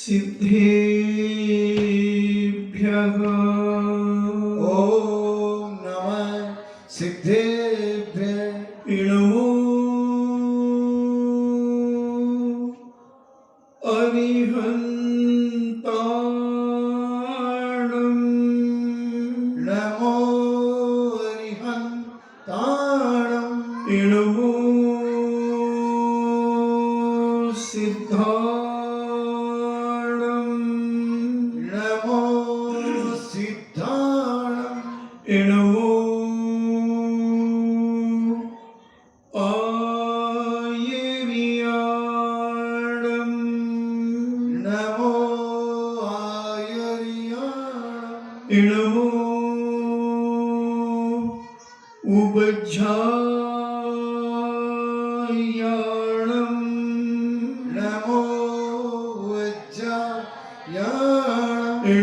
सिद्धेभ्यः ओम नमः सिद्धेभ्यः नमो अरिहन्ताणम् नमो अरिहन्ताणम् नमो सिद्धाणम् नमो सिद्धाणम् नमो आयर्याणम् नमो आयर्याणम् नमो उबज्झायाणम् नमो वज्रायाणम्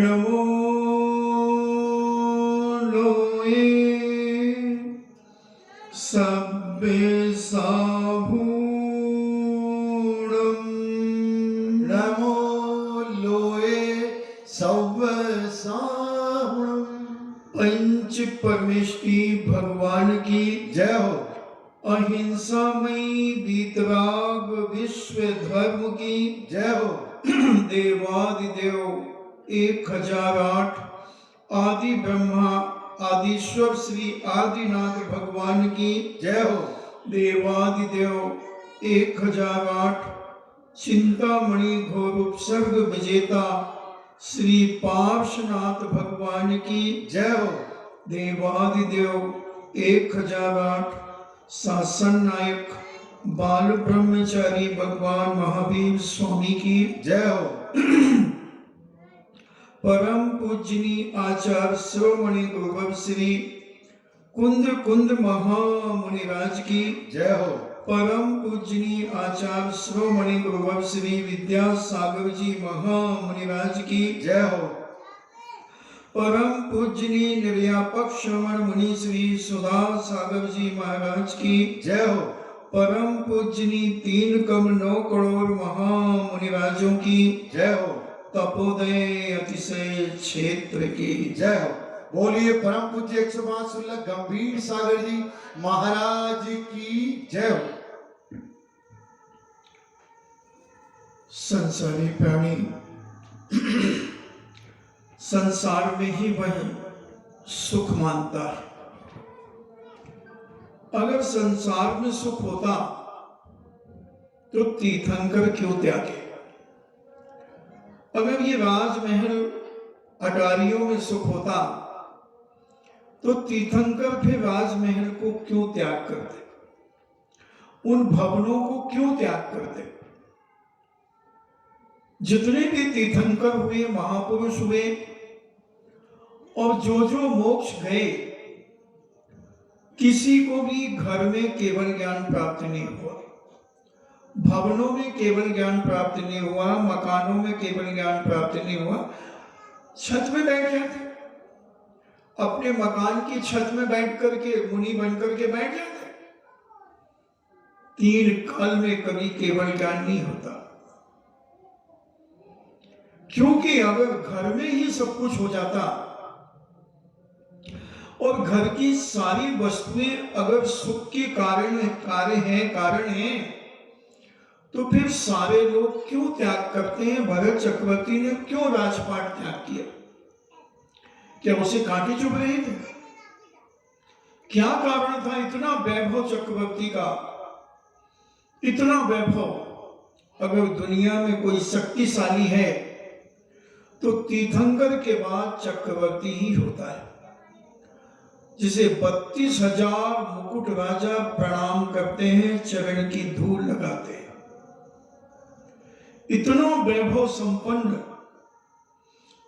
नमो लोये सब्बेसाहूणम् नमो लोये सव्वसाहुणम् पंच परमेष्टि भगवान की जय हो। अहिंसामयी वीतराग विश्व धर्म की जय हो। देवादिदेव 1008 आदि ब्रह्मा आदिश्वर श्री आदिनाथ भगवान की जय हो। देवादिदेव 1008 चिंतामणि घोर उपसर्ग विजेता श्री पार्श्वनाथ भगवान की जय हो। देवादिदेव 1008 शासन नायक बाल ब्रह्मचारी भगवान महावीर स्वामी की जय हो। परम पूजनी आचार्य शिरोमणि गुरुदेव श्री कुंद महामुनिराज की जय हो। परम पूजनी आचार्य शिरोमणि गुरुदेव श्री विद्यासागर जी महामुनिराज की जय हो। परम पूजनी निर्यापक श्रवण मुनि श्री सुधा सागर जी महाराज की जय हो। परम पूजनी 3 कमल 9 करोड़ महामुनिराजों की जय हो। तपोदय अतिशय क्षेत्र की जय हो। बोलिए परम पूज्य 105 सुल्लभ गंभीर सागर जी महाराज की जय हो। संसारी प्राणी संसार में ही वह सुख मानता है। अगर संसार में सुख होता तो तीर्थंकर क्यों त्यागे? अगर ये राजमहल अटारियों में सुख होता तो तीर्थंकर फिर राजमहल को क्यों त्याग करते? उन भवनों को क्यों त्याग करते? जितने भी तीर्थंकर हुए, महापुरुष हुए और जो मोक्ष गए, किसी को भी घर में केवल ज्ञान प्राप्त नहीं हुआ, भवनों में केवल ज्ञान प्राप्त नहीं हुआ, मकानों में केवल ज्ञान प्राप्त नहीं हुआ, छत में बैठ जाते, अपने मकान की छत में बैठ करके मुनि बन करके बैठ जाते। 3 काल में कभी केवल ज्ञान नहीं होता, क्योंकि अगर घर में ही सब कुछ हो जाता और घर की सारी वस्तुएं अगर सुख के कारण हैं, तो फिर सारे लोग क्यों त्याग करते हैं? भरत चक्रवर्ती ने क्यों राजपाट त्याग किया? क्या उसे कांटे चुभ रहे थे? क्या कारण था इतना वैभव चक्रवर्ती का, इतना वैभव? अगर दुनिया में कोई शक्तिशाली है तो तीर्थंकर के बाद चक्रवर्ती ही होता है, जिसे 32,000 मुकुट राजा प्रणाम करते हैं, चरण की धूल लगाते हैं। इतना वैभव संपन्न,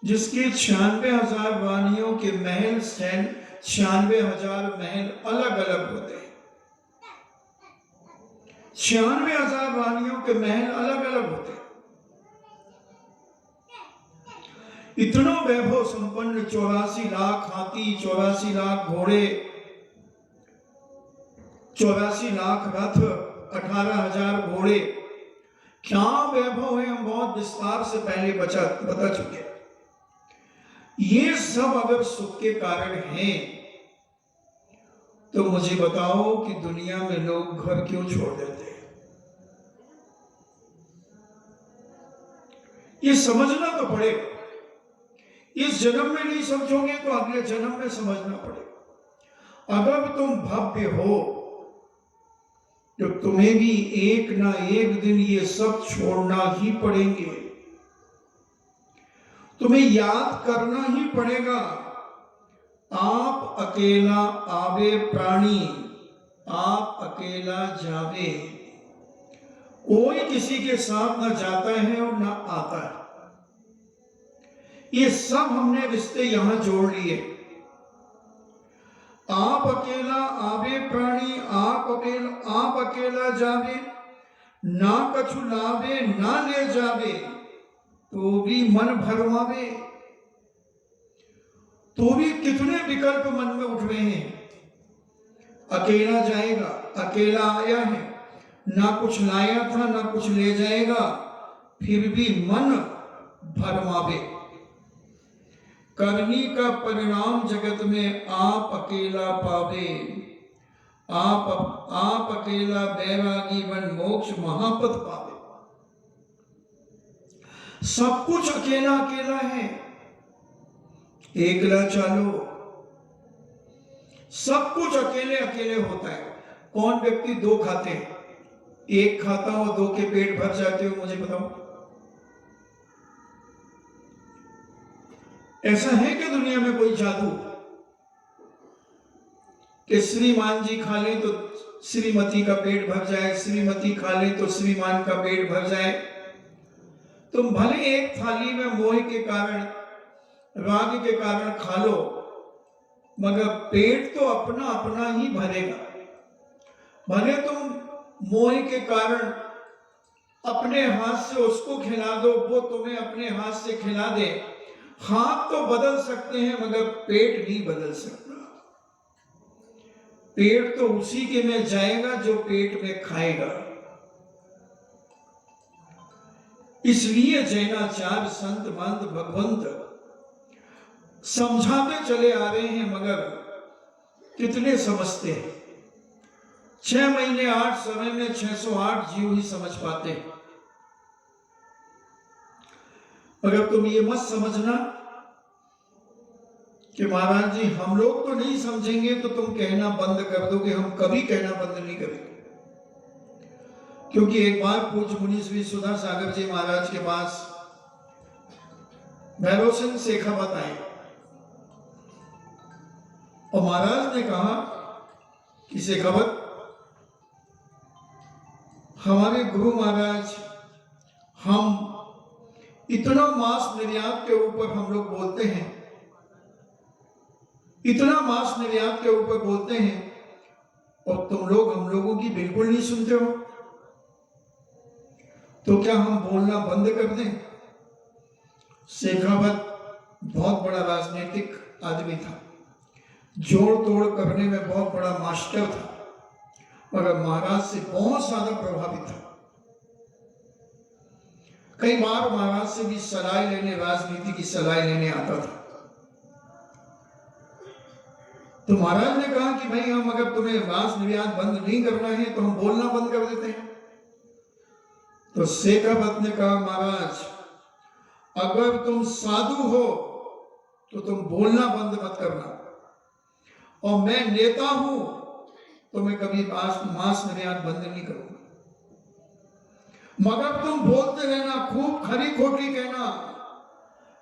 जिसके 96,000 रानियों के महल, 96,000 महल अलग अलग होते हैं। 96,000 रानियों के महल अलग अलग होते हैं। इतना वैभव संपन्न, 84 लाख हाथी, 84 लाख घोड़े, 84 लाख रथ, 18,000 घोड़े, क्या वैभव है हम बहुत विस्तार से पहले बता चुके। ये सब अगर सुख के कारण हैं तो मुझे बताओ कि दुनिया में लोग घर क्यों छोड़ देते हैं? ये समझना तो पड़ेगा। इस जन्म में नहीं समझोगे तो अगले जन्म में समझना पड़ेगा। अगर तुम भव्य हो तो तुम्हें भी एक ना एक दिन ये सब छोड़ना ही पड़ेंगे। तुम्हें याद करना ही पड़ेगा। आप अकेला आवे प्राणी, आप अकेला जावे। कोई किसी के साथ ना जाता है और ना आता है। ये सब हमने रिश्ते यहां जोड़ लिए। आप अकेला आवे प्राणी, आप अकेला जावे। ना कछु लावे ना ले जावे, तो भी मन भरमावे। तो भी कितने विकल्प मन में उठ रहे हैं। अकेला जाएगा, अकेला आया है, ना कुछ लाया था ना कुछ ले जाएगा, फिर भी मन भरमावे। करनी का परिणाम जगत में आप अकेला पावे। आप अकेला बैरागी बन मोक्ष महापद पावे। सब कुछ अकेला अकेला है। एकला चालो, सब कुछ अकेले अकेले होता है। कौन व्यक्ति दो खाते हैं? एक खाता हो दो के पेट भर जाते हो, मुझे बताओ। ऐसा है कि दुनिया में कोई जादू कि श्रीमान जी खा लें तो श्रीमती का पेट भर जाए, श्रीमती खा लें तो श्रीमान का पेट भर जाए? तुम भले एक थाली में मोह के कारण, राग के कारण खा लो, मगर पेट तो अपना अपना ही भरेगा। भले तुम मोह के कारण अपने हाथ से उसको खिला दो, वो तुम्हें अपने हाथ से खिला दे। हाथ तो बदल सकते हैं मगर पेट नहीं बदल सकता। पेट तो उसी के में जाएगा जो पेट में खाएगा। इसलिए जैनाचार्य संत महंत भगवंत समझाते चले आ रहे हैं, मगर कितने समझते हैं? 6 महीने 8 समय में 608 जीव ही समझ पाते हैं। मगर तुम ये मत समझना कि महाराज जी हम लोग तो नहीं समझेंगे तो तुम कहना बंद कर दोगे। हम कभी कहना बंद नहीं करेंगे। क्योंकि एक बार पूज्य मुनि श्री सुधा सागर जी महाराज के पास भैरव सिंह शेखावत आए और महाराज ने कहा कि शेखावत, हमारे गुरु महाराज, हम इतना मांस निर्यात के ऊपर हम लोग बोलते हैं, इतना मांस निर्यात के ऊपर बोलते हैं, और तुम लोग हम लोगों की बिल्कुल नहीं सुनते हो। तो क्या हम बोलना बंद कर दें? शेखावत बहुत बड़ा राजनीतिक आदमी था, जोड़ तोड़ करने में बहुत बड़ा मास्टर था, मगर महाराज से बहुत ज्यादा प्रभावित था। कई बार महाराज से भी सलाह लेने, राजनीति की सलाह लेने आता था। तो महाराज ने कहा कि भाई हम अगर तुम्हें मांस निर्यात बंद नहीं करना है तो हम बोलना बंद कर देते हैं। तो शेखावत ने कहा, महाराज अगर तुम साधु हो तो तुम बोलना बंद मत करना, और मैं नेता हूं तो मैं कभी मांस निर्यात बंद नहीं करूंगा। मगर तुम बोलते रहना, खूब खरी खोटी कहना।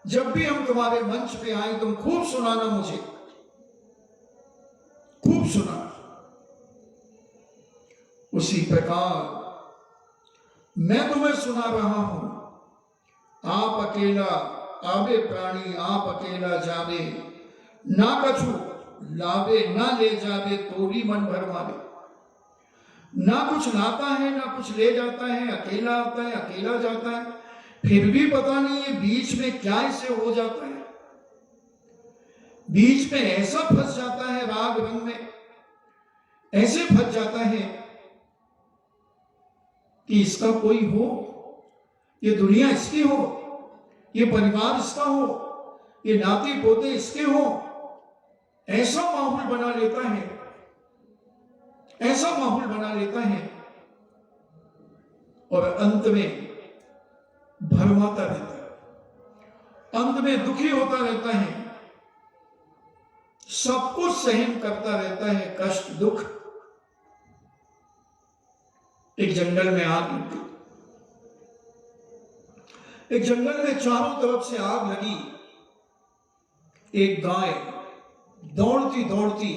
जब भी हम तुम्हारे मंच पे आए तुम खूब सुनाना, मुझे खूब सुनाना। उसी प्रकार मैं तुम्हें सुना रहा हूं। आप अकेला आवे प्राणी, आप अकेला जावे। ना कछु लावे ना ले जावे, तो भी मन भरमावे। ना कुछ लाता है ना कुछ ले जाता है, अकेला आता है अकेला जाता है, फिर भी पता नहीं ये बीच में क्या इसे हो जाता है। बीच में ऐसा फंस जाता है, राग रंग में ऐसे फंस जाता है कि इसका कोई हो ये दुनिया इसकी हो, ये परिवार इसका हो, ये नाती पोते इसके हो, ऐसा माहौल बना लेता है, ऐसा माहौल बना लेता है और अंत में भरमाता रहता है, अंत में दुखी होता रहता है, सब कुछ सहन करता रहता है, कष्ट दुख। एक जंगल में आग लगी, एक जंगल में चारों तरफ से आग लगी। एक गाय दौड़ती दौड़ती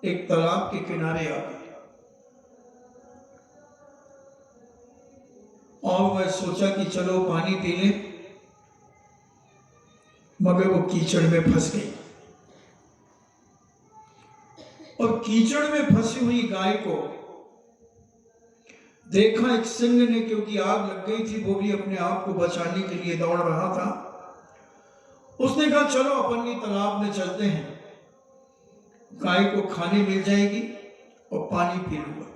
एक तालाब के किनारे आ गई और वह सोचा कि चलो पानी पी लें, मगर वो कीचड़ में फंस गई और कीचड़ में फंसी हुई गाय को देखा एक सिंह ने, क्योंकि आग लग गई थी, वो भी अपने आप को बचाने के लिए दौड़ रहा था। उसने कहा चलो अपन भी तालाब में चलते हैं, गाय को खाने मिल जाएगी और पानी पी लूंगा।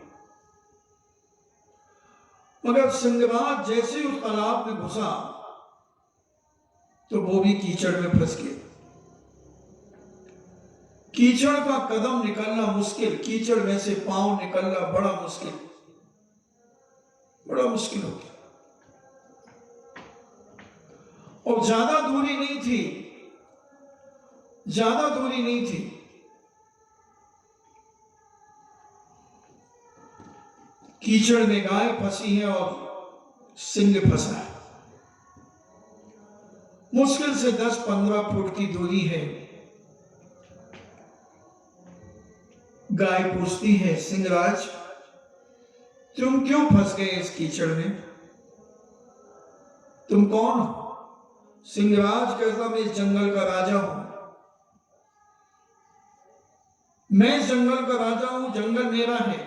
मगर सिंहराज जैसे उस तालाब में घुसा तो वो भी कीचड़ में फंस गया। कीचड़ का कदम निकलना मुश्किल, कीचड़ में से पांव निकलना बड़ा मुश्किल, बड़ा मुश्किल हो गया। और ज्यादा दूरी नहीं थी, ज्यादा दूरी नहीं थी। कीचड़ में गाय फंसी है और सिंह फंसा है। मुश्किल से 10-15 फुट की दूरी है। गाय पूछती है, सिंहराज तुम क्यों फंस गए इस कीचड़ में? तुम कौन हो? सिंहराज कहता, मैं इस जंगल का राजा हूं, मैं इस जंगल का राजा हूं, जंगल मेरा है।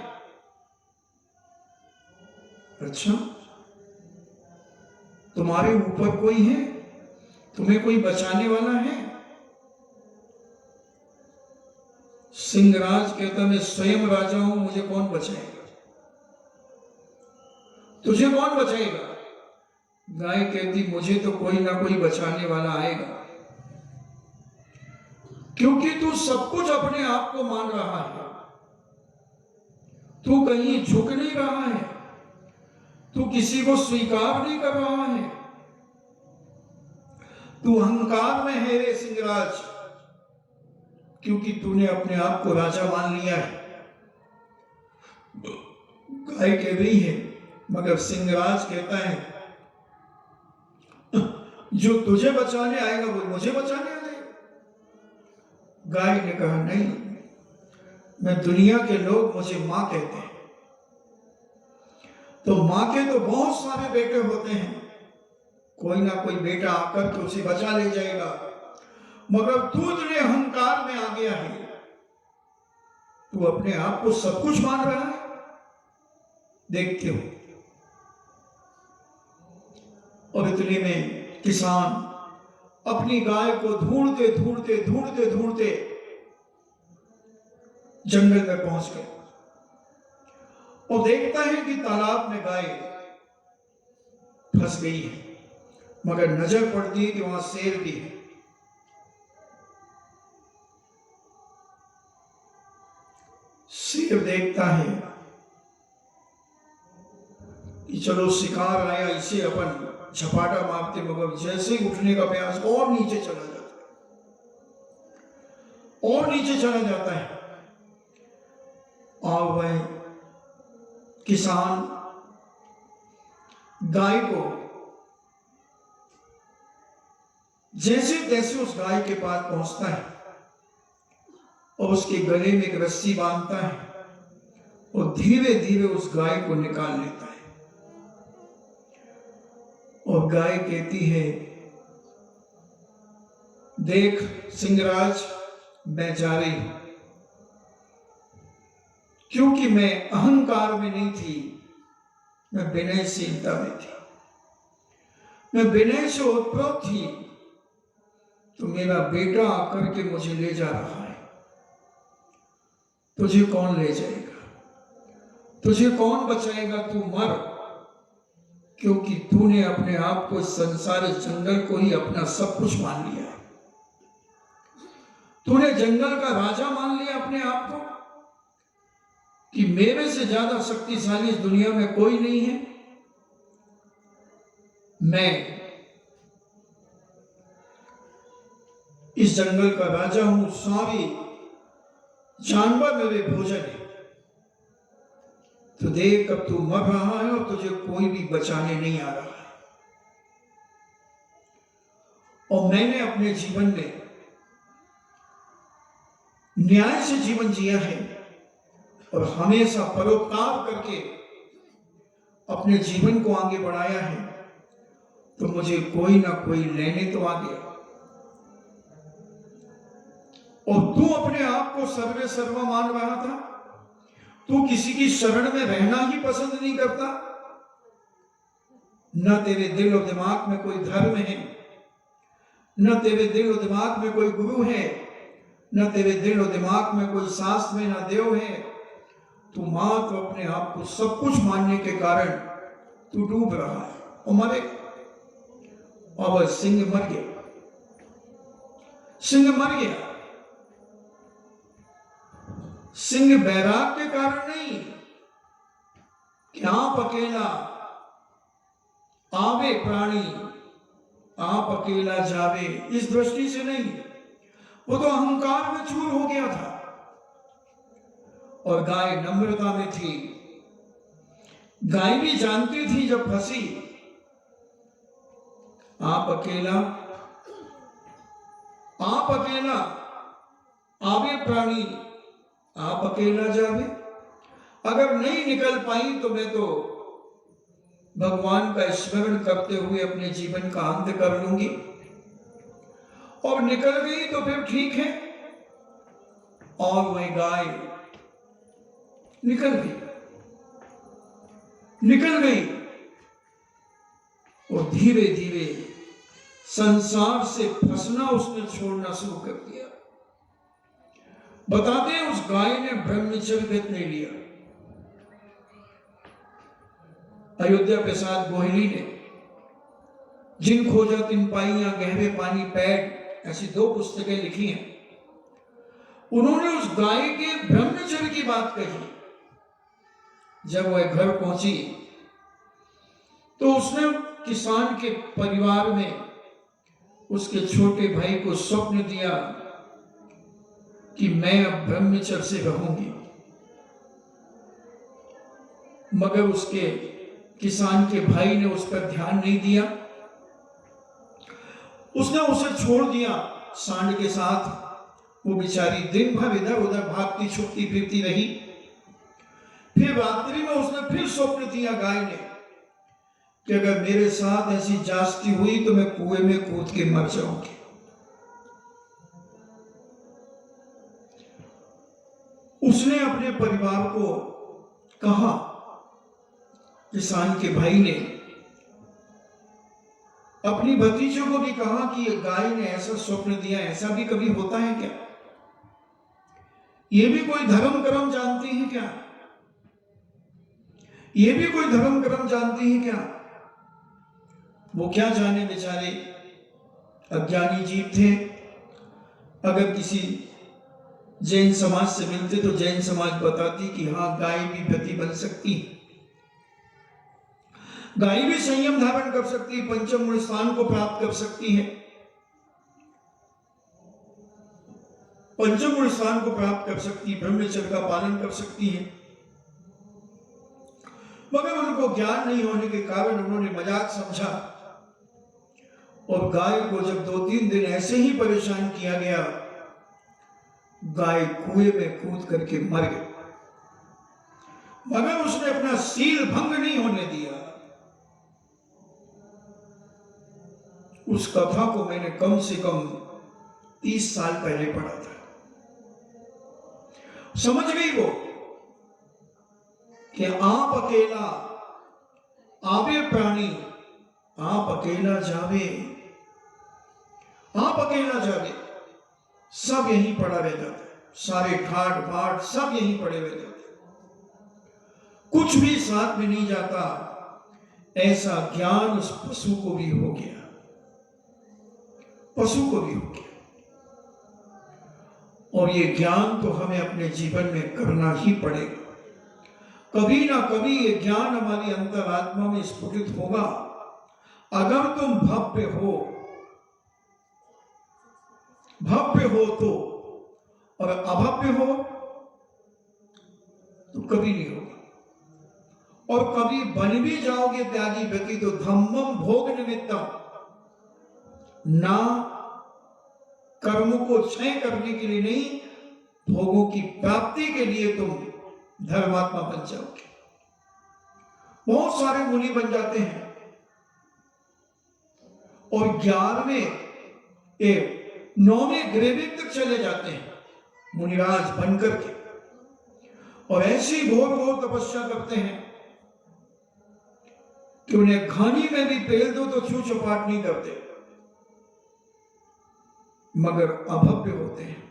अच्छा, तुम्हारे ऊपर कोई है? तुम्हें कोई बचाने वाला है? सिंहराज कहता, मैं स्वयं राजा हूं, मुझे कौन बचाएगा? तुझे कौन बचाएगा? गाय कहती, मुझे तो कोई ना कोई बचाने वाला आएगा, क्योंकि तू सब कुछ अपने आप को मान रहा है, तू कहीं झुक नहीं रहा है, तू किसी को स्वीकार नहीं कर रहा है, तू अहंकार में है रे सिंहराज, क्योंकि तूने अपने आप को राजा मान लिया है। गाय कह रही है, मगर सिंहराज कहता है, जो तुझे बचाने आएगा वो मुझे बचाने आ जाएगा। गाय ने कहा, नहीं, मैं दुनिया के लोग मुझे मां कहते हैं, तो मां के तो बहुत सारे बेटे होते हैं, कोई ना कोई बेटा आकर के उसे बचा ले जाएगा, मगर तू इतने अहंकार में आ गया है, तू अपने आप को सब कुछ मान रहा है। देखते हो। और इतने में किसान अपनी गाय को ढूंढते ढूंढते ढूंढते ढूंढते जंगल में पहुंच गए और देखता है कि तालाब में गाय फंस गई है, मगर नजर पड़ती है कि वहां शेर भी है। शेर देखता है कि चलो शिकार आया, इसे अपन झपाटा मारते, मगर जैसे ही उठने का प्रयास और नीचे चला जाता है, और नीचे चला जाता है। और वह किसान गाय को जैसे तैसे उस गाय के पास पहुंचता है और उसके गले में एक रस्सी बांधता है और धीरे धीरे उस गाय को निकाल लेता है। और गाय कहती है, देख सिंहराज, मैं जा रही हूं, क्योंकि मैं अहंकार में नहीं थी, मैं विनयशीलता में थी, मैं विनय से उत्पन्न थी, तो मेरा बेटा आकर के मुझे ले जा रहा है। तुझे कौन ले जाएगा? तुझे कौन बचाएगा? तू मर, क्योंकि तूने अपने आप को संसार जंगल को ही अपना सब कुछ मान लिया है। तूने जंगल का राजा मान लिया अपने आप को कि मेरे से ज्यादा शक्तिशाली इस दुनिया में कोई नहीं है। मैं इस जंगल का राजा हूं, सारे जानवर मेरे भोजन है। तो देख अब तू मर रहा है और तुझे कोई भी बचाने नहीं आ रहा है। और मैंने अपने जीवन में न्याय से जीवन जिया है और हमेशा परोपकार करके अपने जीवन को आगे बढ़ाया है। तो मुझे कोई ना कोई लेने तो आ गया। और तू अपने आप को सर्वे सर्वा मान रहा था। तू किसी की शरण में रहना ही पसंद नहीं करता। न तेरे दिल और दिमाग में कोई धर्म है, न तेरे दिल और दिमाग में कोई गुरु है, न तेरे दिल और दिमाग में कोई शास्त्र है, न देव है। तू मात्र अपने आप को सब कुछ मानने के कारण तू डूब रहा है और मरेगा। और वह सिंह मर गया। सिंह मर गया। सिंह बैराग के कारण नहीं कि आप अकेला आवे प्राणी, आप अकेला जावे, इस दृष्टि से नहीं। वो तो अहंकार में चूर हो गया था। और गाय नम्रता में थी। गाय भी जानती थी जब फंसी, आप अकेला आवे प्राणी, आप अकेला जावे। अगर नहीं निकल पाई तो मैं तो भगवान का स्मरण करते हुए अपने जीवन का अंत कर लूंगी। और निकल गई तो फिर ठीक है। और वह गाय निकल गई और धीरे धीरे संसार से फंसना उसने छोड़ना शुरू कर दिया। बताते हैं उस गाय ने ब्रह्मचर्य व्रत नहीं लिया। अयोध्या प्रसाद गोहिली ने जिन खोजा तिन पाइयां, गहरे पानी पैड, ऐसी 2 पुस्तकें लिखी हैं। उन्होंने उस गाय के ब्रह्मचर्य की बात कही। जब वह घर पहुंची तो उसने किसान के परिवार में उसके छोटे भाई को स्वप्न दिया कि मैं अब ब्रह्मचर्य से रहूंगी। मगर उसके किसान के भाई ने उस पर ध्यान नहीं दिया। उसने उसे छोड़ दिया सांड के साथ। वो बेचारी दिन भर इधर उधर भागती छुपती फिरती रही। फिर रात्रि में उसने फिर स्वप्न दिया गाय ने कि अगर मेरे साथ ऐसी जास्ती हुई तो मैं कुएं में कूद के मर जाऊंगी। उसने अपने परिवार को कहा, किसान के भाई ने अपनी भतीजों को भी कहा कि गाय ने ऐसा स्वप्न दिया, ऐसा भी कभी होता है क्या? ये भी कोई धर्म कर्म जानती है क्या? ये भी कोई धर्म कर्म जानती है क्या? वो क्या जाने, बेचारे अज्ञानी जीव थे। अगर किसी जैन समाज से मिलते तो जैन समाज बताती कि हाँ, गाय भी व्रती बन सकती, गाय भी संयम धारण कर सकती, पंचम मूल स्थान को प्राप्त कर सकती है, पंचम मूल स्थान को प्राप्त कर सकती, ब्रह्मचर्य का पालन कर सकती है। मगर उनको ज्ञान नहीं होने के कारण उन्होंने मजाक समझा और गाय को जब 2-3 दिन ऐसे ही परेशान किया गया, गाय कुएं में कूद करके मर गई। मगर उसने अपना सील भंग नहीं होने दिया। उस कथा को मैंने कम से कम 30 साल पहले पढ़ा था। समझ गई वो कि आप अकेला आवे प्राणी, आप अकेला जावे, आप अकेला जावे। सब यहीं पड़ा रह जाता है, सारे ठाट बाट सब यहीं पड़े रह जाते, कुछ भी साथ में नहीं जाता। ऐसा ज्ञान उस पशु को भी हो गया, पशु को भी हो गया। और ये ज्ञान तो हमें अपने जीवन में करना ही पड़ेगा। कभी ना कभी ये ज्ञान हमारी अंतरात्मा में स्फुटित होगा। अगर तुम भव्य हो, भव्य हो तो, और अभव्य हो तो कभी नहीं होगा। और कभी बन भी जाओगे त्यागी व्यक्ति तो धम्मम भोग निमित्तम, ना कर्म को क्षय करने के लिए नहीं, भोगों की प्राप्ति के लिए तुम धर्मात्मा बन जाओगे। बहुत सारे मुनि बन जाते हैं और 11वें 9वें ग्रेविक तक चले जाते हैं मुनिराज बनकर के, और ऐसी घोर घोर तपस्या करते हैं कि उन्हें घानी में भी पेल दो तो छू छपाट नहीं करते, मगर अभव्य होते हैं,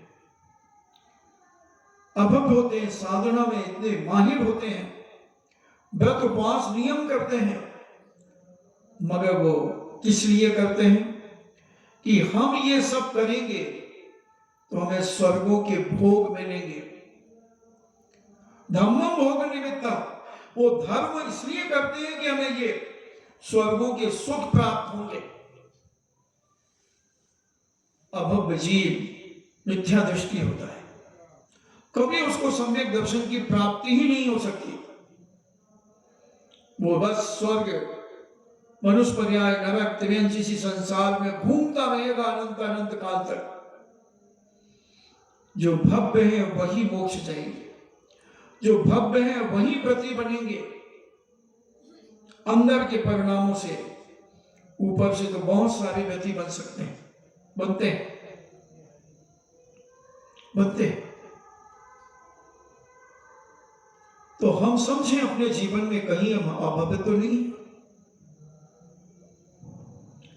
अभव्य होते हैं, साधना में इतने माहिर होते हैं, व्रत उपवास नियम करते हैं, मगर वो किस लिए करते हैं कि हम ये सब करेंगे तो हमें स्वर्गों के भोग मिलेंगे। धम्मम भोग निमित्तम, वो धर्म इसलिए करते हैं कि हमें ये स्वर्गों के सुख प्राप्त होंगे। अभव्य जीव मिथ्या दृष्टि होता है, कभी उसको सम्यक दर्शन की प्राप्ति ही नहीं हो सकती। वो बस स्वर्ग, मनुष्य पर्याय, नरक, त्रियंची इसी संसार में घूमता रहेगा अनंत अनंत काल तक। जो भव्य है वही मोक्ष जाएंगे, जो भव्य है वही प्रति बनेंगे। अंदर के परिणामों से, ऊपर से तो बहुत सारे व्यक्ति बन सकते हैं, बनते हैं, बनते हैं। तो हम समझें अपने जीवन में कहीं हम अभव्य तो नहीं,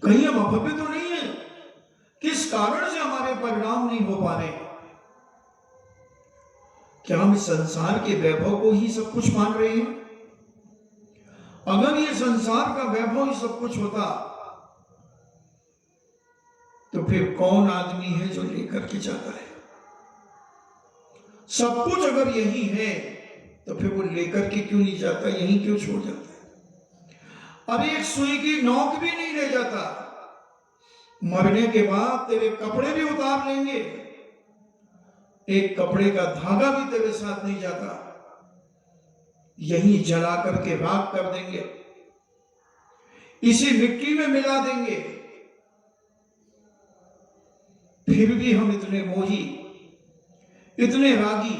कहीं हम अभव्य तो नहीं है। किस कारण से हमारे परिणाम नहीं हो पा रहे? क्या हम इस संसार के वैभव को ही सब कुछ मान रहे हैं? अगर ये संसार का वैभव ही सब कुछ होता तो फिर कौन आदमी है जो लेकर के जाता है? सब कुछ अगर यही है तो फिर वो लेकर के क्यों नहीं जाता, यहीं क्यों छोड़ जाता है? अरे एक सुई की नोक भी नहीं ले जाता, मरने के बाद तेरे कपड़े भी उतार लेंगे, एक कपड़े का धागा भी तेरे साथ नहीं जाता, यहीं जला करके राख कर देंगे, इसी मिट्टी में मिला देंगे। फिर भी हम इतने मोही, इतने रागी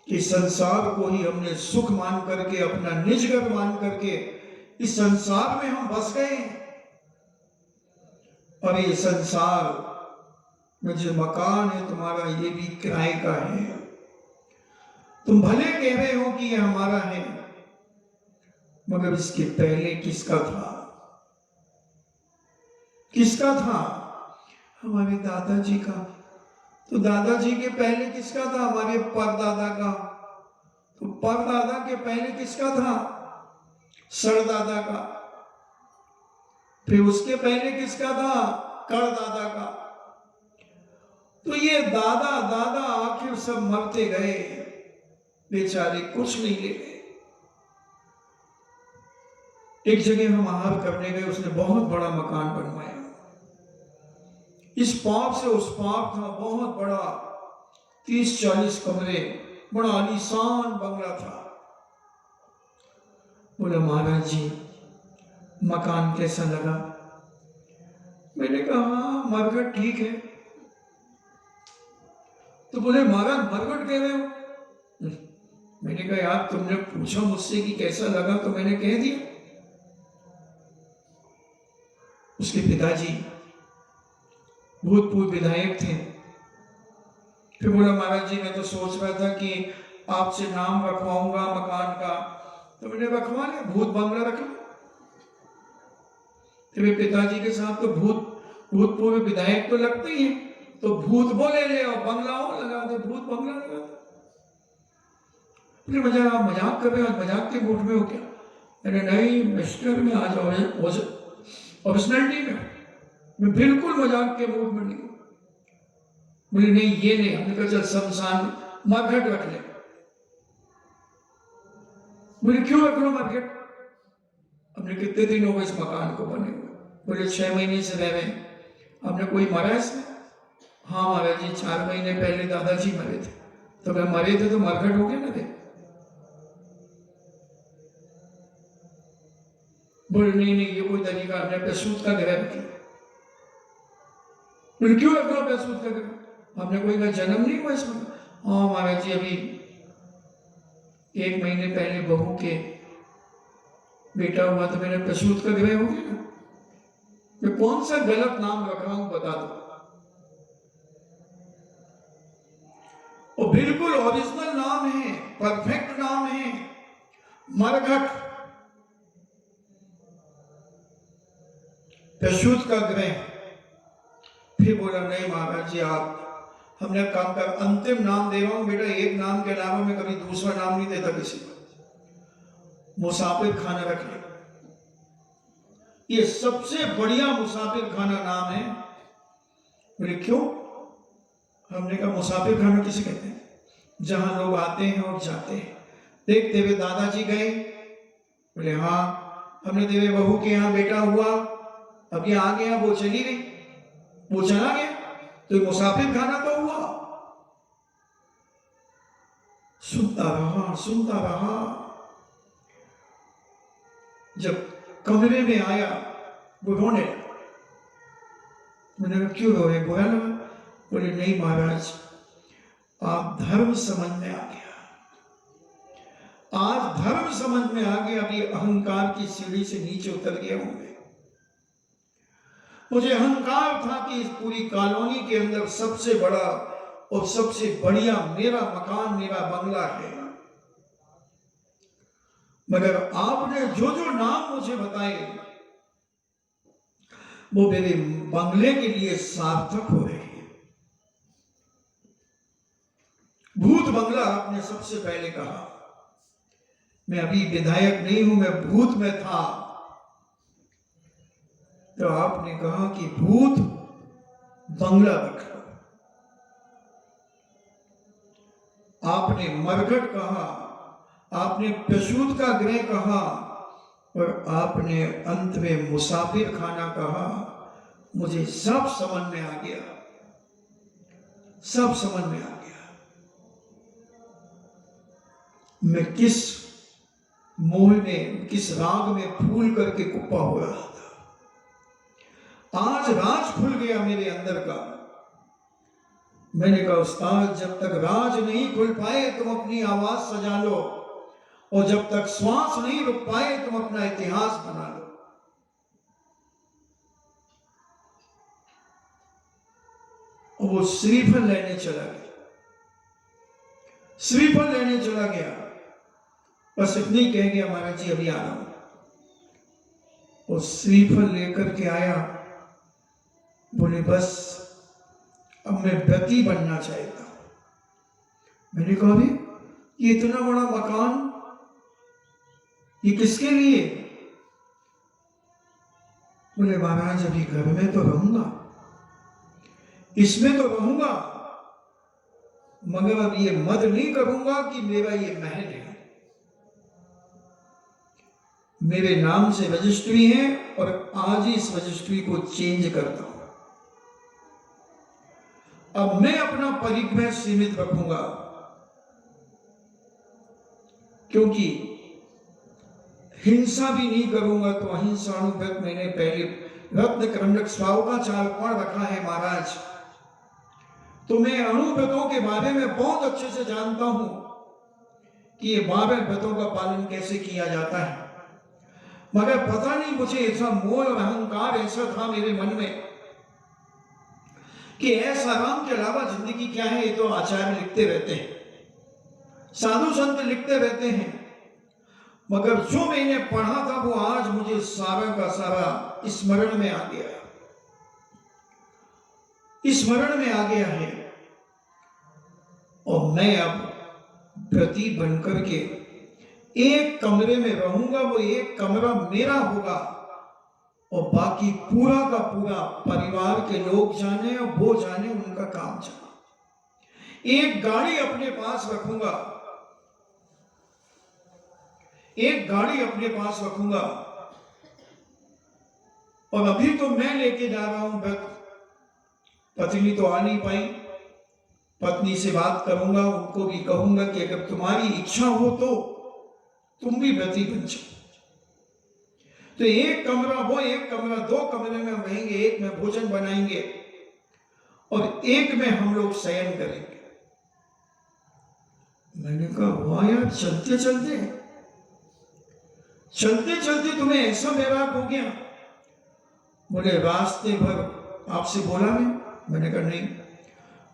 कि संसार को ही हमने सुख मान करके, अपना निजगढ़ मान करके इस संसार में हम बस गए। और ये संसार में जो मकान है तुम्हारा, ये भी किराए का है। तुम भले कह रहे हो कि ये हमारा है, मगर इसके पहले किसका था? किसका था? हमारे दादाजी का। तो दादाजी के पहले किसका था? हमारे परदादा का। तो परदादा के पहले किसका था? सरदादा का। फिर उसके पहले किसका था? करदादा का। तो ये दादा दादा आखिर सब मरते गए, बेचारे कुछ नहीं ले गए। एक जगह हम आहार करने गए, उसने बहुत बड़ा मकान बनवाया, इस पाप से उस पाप था, बहुत बड़ा 30-40 कमरे, बड़ा आलीशान बंगला था। बोला महाराज जी मकान कैसा लगा? मैंने कहा हाँ मरघट ठीक है। तो बोले महाराज मरघट कह रहे हो? मैंने कहा यार तुमने पूछा मुझसे कि कैसा लगा तो मैंने कह दिया। उसके पिताजी भूतपूर्व विधायक थे। फिर बोला महाराज जी मैं तो सोच रहा था कि आपसे नाम रखवाऊंगा मकान का, तो मैंने रखवा लिया, भूत बंगला रख लिया। मेरे पिताजी के साथ तो भूतपूर्व विधायक तो लगते ही हैं, तो भूत बोले ले और बंगला हो लगा दे, भूत बंगला लगा दे। फिर मजाक कर रहे हो, मजाक के मूड में हो क्या? अरे नहीं मिस्टर में आ जाओ पर्सनैलिटी में, मैं बिल्कुल मजाक के मूड में नहीं हूं। बोले नहीं ये नहीं, हमने कहा चल शमशान मरघट रख ले। बोले क्यों रख लो मरघट? हमने कितने दिन हो गए इस मकान को बने हुए? बोले 6 महीने से रह रहे हैं। हमने कोई मरा इसमें? हाँ महाराज जी 4 महीने पहले दादाजी मरे थे। तो अगर मरे थे तो मरघट हो गया ना थे। बोले नहीं नहीं ये कोई तरीका, हमने प्रसूत का ग्रह रख लिया। बोले क्यों रख लो प्रसूत का ग्रह? हमने कोई का जन्म नहीं हुआ इसमें? हाँ महाराज जी अभी 1 महीने पहले बहू के बेटा हुआ तो मैंने प्रसूत का ग्रह हो गया ना। मैं कौन सा गलत नाम रख रहा हूं बता दो। और बिल्कुल ओरिजिनल नाम है, परफेक्ट नाम है मरघट, प्रसूत का ग्रह। फिर बोला नहीं महाराज जी आप, हमने काम कर अंतिम नाम दे रहा हूं बेटा, एक नाम के अलावा मैं कभी दूसरा नाम नहीं देता किसी को। मुसाफिर खाना रख ले, ये सबसे बढ़िया मुसाफिर खाना नाम है। बोले क्यों? हमने कहा मुसाफिर खाना किसे कहते हैं? जहां लोग आते हैं और जाते हैं। देख तेरे दादाजी गए, बोले हाँ। हमने तेरे बहू के यहाँ बेटा हुआ, अब ये आ गया, वो चली गई, वो चला गया, तो मुसाफिर खाना तो हुआ। सुनता रहा। जब कमरे में आया वो रोने लगा। मैंने कहा क्यों रोए? बुरा लगा? बोले नहीं महाराज आप धर्म समझ में आ गया, आज धर्म समझ में आ गया। अभी अहंकार की सीढ़ी से नीचे उतर गया हूं मैं। मुझे अहंकार था कि इस पूरी कॉलोनी के अंदर सबसे बड़ा और सबसे बढ़िया मेरा मकान, मेरा बंगला है। मगर आपने जो जो नाम मुझे बताए वो मेरे बंगले के लिए सार्थक हो रहे हैं। भूत बंगला आपने सबसे पहले कहा। मैं अभी विधायक नहीं हूं, मैं भूत में था, तो आपने कहा कि भूत बंगला रख लो। आपने मरघट कहा, आपने प्रसूत का गृह कहा, और आपने अंत में मुसाफिर खाना कहा। मुझे सब समझ में आ गया, सब समझ में आ गया। मैं किस मोह में, किस राग में फूल करके कुप्पा हो रहा था। आज राज खुल गया मेरे अंदर का। मैंने कहा उस्ताद जब तक राज नहीं खुल पाए तुम अपनी आवाज सजा लो, और जब तक श्वास नहीं रुक पाए तुम अपना इतिहास बना लो। और वो श्रीफल लेने चला गया, श्रीफल लेने चला गया। बस इतनी कह गया महाराज जी अभी आ रहा हूं। और श्रीफल लेकर के आया। बोले बस अब मैं व्रती बनना चाहता हूं। मैंने कहा ये इतना बड़ा मकान ये किसके लिए? बोले महाराज अभी घर में तो रहूंगा, इसमें तो रहूंगा, मगर अब ये मद नहीं करूंगा कि मेरा ये महल है। मेरे नाम से रजिस्ट्री है और आज ही इस रजिस्ट्री को चेंज करता हूं। अब मैं अपना परिग्रह सीमित रखूंगा, क्योंकि हिंसा भी नहीं करूंगा। तो अहिंसानुव्रत मैंने पहले रत्न करंडक स्वावकाचार कौन रखा है महाराज, तो मैं अणुव्रतों के बारे में बहुत अच्छे से जानता हूं कि ये 12 व्रतों का पालन कैसे किया जाता है। मगर पता नहीं मुझे ऐसा मोह और अहंकार ऐसा था मेरे मन में कि ऐसा राम के अलावा जिंदगी क्या है। ये तो आचार्य लिखते रहते हैं, साधु संत लिखते रहते हैं, मगर जो मैंने पढ़ा था वो आज मुझे सारा का सारा स्मरण में आ गया, स्मरण में आ गया है। और मैं अब व्रती बनकर के एक कमरे में रहूंगा, वो एक कमरा मेरा होगा और बाकी पूरा का पूरा परिवार के लोग जाने और वो जाने, उनका काम जाने। एक गाड़ी अपने पास रखूंगा, एक गाड़ी अपने पास रखूंगा। और अभी तो मैं लेके जा रहा हूं, पत्नी तो आ नहीं पाई, पत्नी से बात करूंगा, उनको भी कहूंगा कि अगर तुम्हारी इच्छा हो तो तुम भी व्रती बन जाओ। तो एक कमरा, वो एक कमरा, 2 कमरे में हम रहेंगे, एक में भोजन बनाएंगे और एक में हम लोग शयन करेंगे। मैंने कहा वाह यार, चलते चलते चलते चलते तुम्हें ऐसा वैराग हो गया। बोले रास्ते भर आपसे बोला मैंने कहा नहीं।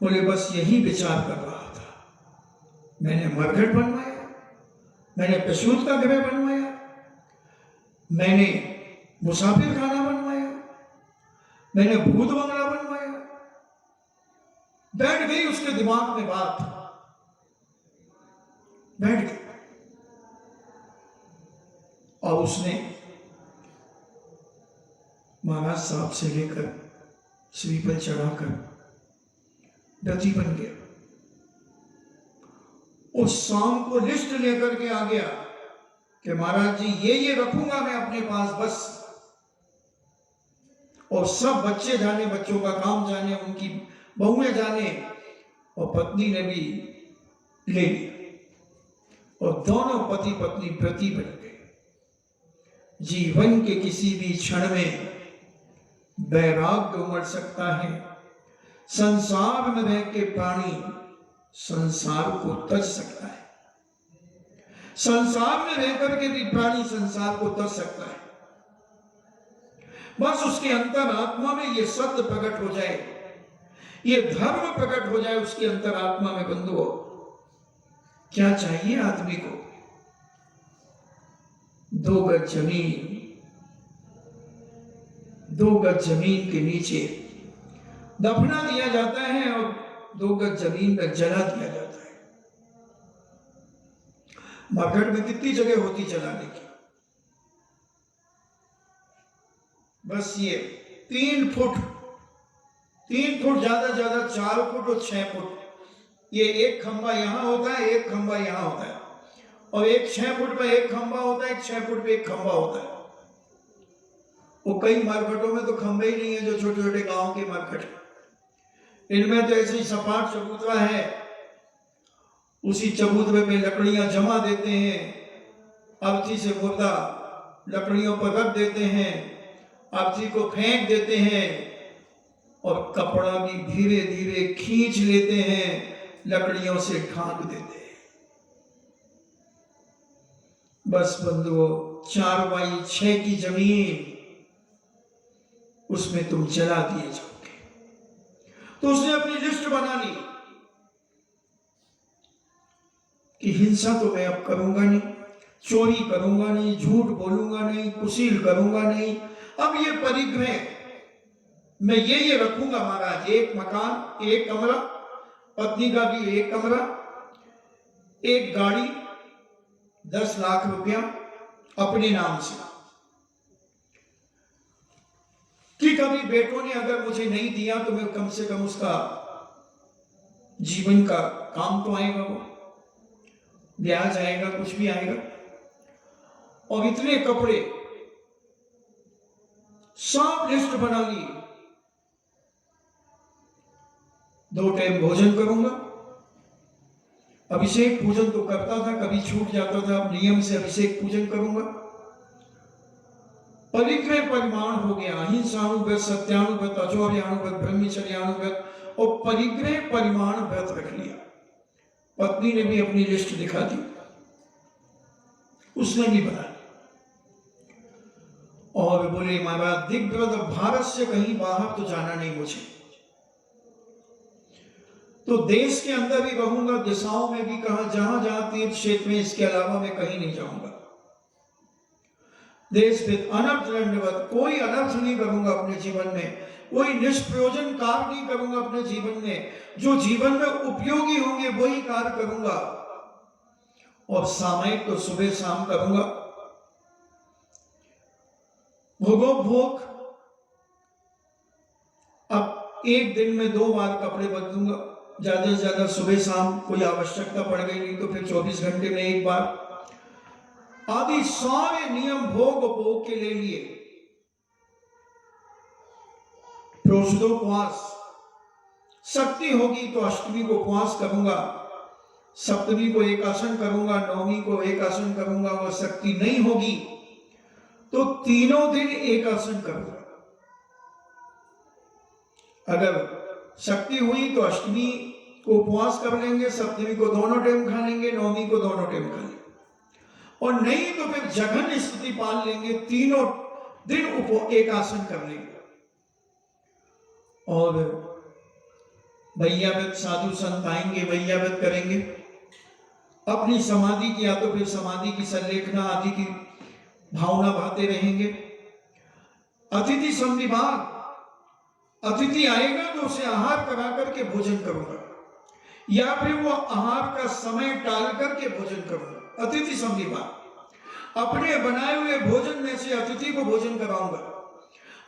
बोले बस यही विचार कर रहा था। मैंने मरघट बनवाया, मैंने प्रसूत का गृह बनवाया, मैंने मुसाफिर खाना बनवाया, मैंने भूत बंगला बनवाया। बैठ गई उसके दिमाग में बात, बैठ गई। और उसने महाराज साहब से लेकर श्रीफल चढ़ाकर व्रती बन गया। उस शाम को लिस्ट लेकर के आ गया कि महाराज जी ये रखूंगा मैं अपने पास बस। और सब बच्चे जाने, बच्चों का काम जाने, उनकी बहुएं जाने, और पत्नी ने भी ले लिया और दोनों पति पत्नी व्रती बन गए। जीवन के किसी भी क्षण में वैराग्य उमड़ सकता है। संसार में रह के प्राणी संसार को तज सकता है, संसार में रहकर के भी प्राणी संसार को तज सकता है। बस उसके अंतरात्मा में ये सत्य प्रकट हो जाए, ये धर्म प्रकट हो जाए उसके अंतरात्मा में। बंधुओं, क्या चाहिए आदमी को? 2 गज जमीन, 2 गज जमीन के नीचे दफना दिया जाता है और 2 गज जमीन पर जला दिया जाता है। मरघट में कितनी जगह होती जलाने की? बस ये 3 फुट, 3 फुट, ज्यादा 4 फुट और 6 फुट। ये एक खंबा यहां होता है, एक खंबा यहां होता है, और एक 6 फुट पे एक खंबा होता है, एक 6 फुट पे एक खंबा होता है। वो कई मरघटों में तो खंबे ही नहीं है, जो छोटे छोटे गांव के मरघट, इनमें तो ऐसे ही सपाट चबूतरा है। उसी चबूतरे में लकड़ियां जमा देते हैं, अर्थी से मुर्दा लकड़ियों पर रख देते हैं, अर्थी को फेंक देते हैं और कपड़ा भी धीरे धीरे खींच लेते हैं, लकड़ियों से ढांक देते हैं। बस बंधुओं, 4x6 की जमीन, उसमें तुम जला दिए जाओगे। तो उसने अपनी लिस्ट बना ली कि हिंसा तो मैं अब करूंगा नहीं, चोरी करूंगा नहीं, झूठ बोलूंगा नहीं, कुशील करूंगा नहीं। अब ये परिग्रह मैं ये रखूंगा महाराज। एक मकान, एक कमरा, पत्नी का भी एक कमरा, एक गाड़ी, 10 लाख रुपया अपने नाम से, कि कभी बेटों ने अगर मुझे नहीं दिया तो मैं कम से कम उसका जीवन का काम तो आएगा, वो ब्याज आएगा, कुछ भी आएगा। और इतने कपड़े, सब लिस्ट बना ली। 2 टाइम भोजन करूंगा। अभिषेक पूजन तो करता था, कभी छूट जाता था, अब नियम से अभिषेक पूजन करूंगा। परिग्रह परिमाण हो गया, अहिंसानुव्रत, सत्यानुव्रत, अचौर्यानुव्रत, ब्रह्मचर्यानुव्रत और परिग्रह परिमाण व्रत रख लिया। पत्नी ने भी अपनी लिस्ट दिखा दी, उसने भी बना ली। और बोले महाराज दिग्व्रत, भारत से कहीं बाहर तो जाना नहीं मुझे, तो देश के अंदर ही रहूंगा, दिशाओं में भी कहा, जहां जहां तीर्थ क्षेत्र में, इसके अलावा मैं कहीं नहीं जाऊंगा। देश में अनर्थ दंडवत, कोई अनर्थ नहीं करूंगा अपने जीवन में, कोई निष्प्रयोजन कार्य नहीं करूंगा अपने जीवन में। जो जीवन में उपयोगी होंगे वही कार्य करूंगा। और सामयिक तो सुबह शाम करूंगा। भोग अब एक दिन में 2 बार कपड़े बदलूंगा, ज्यादा से ज्यादा सुबह शाम, कोई आवश्यकता पड़ गई नहीं तो फिर 24 घंटे में एक बार, आदि सारे नियम भोग के ले लिए। प्रोषदोपवास, शक्ति होगी तो अष्टमी को उपवास करूंगा, सप्तमी को एकासन करूंगा, नवमी को एकासन करूंगा, और शक्ति नहीं होगी तो तीनों दिन एकासन करूंगा। अगर शक्ति हुई तो अष्टमी को उपवास कर लेंगे, सप्तमी को दोनों टाइम खा लेंगे, नवमी को दोनों टाइम खा लेंगे, और नहीं तो फिर जघन्य स्थिति पाल लेंगे, तीनों दिन एकासन कर लेंगे। और वैयाव्रत, साधु संत आएंगे, वैयाव्रत करेंगे, अपनी समाधि की या तो फिर समाधि की संलेखना आदि की भावना भाते रहेंगे। अतिथि संविभाग, अतिथि आएगा तो उसे आहार करा करके भोजन करूंगा, या फिर वो आहार का समय टाल करके भोजन करूंगा। अतिथि संविभाग, अपने बनाए हुए भोजन में से अतिथि को भोजन कराऊंगा।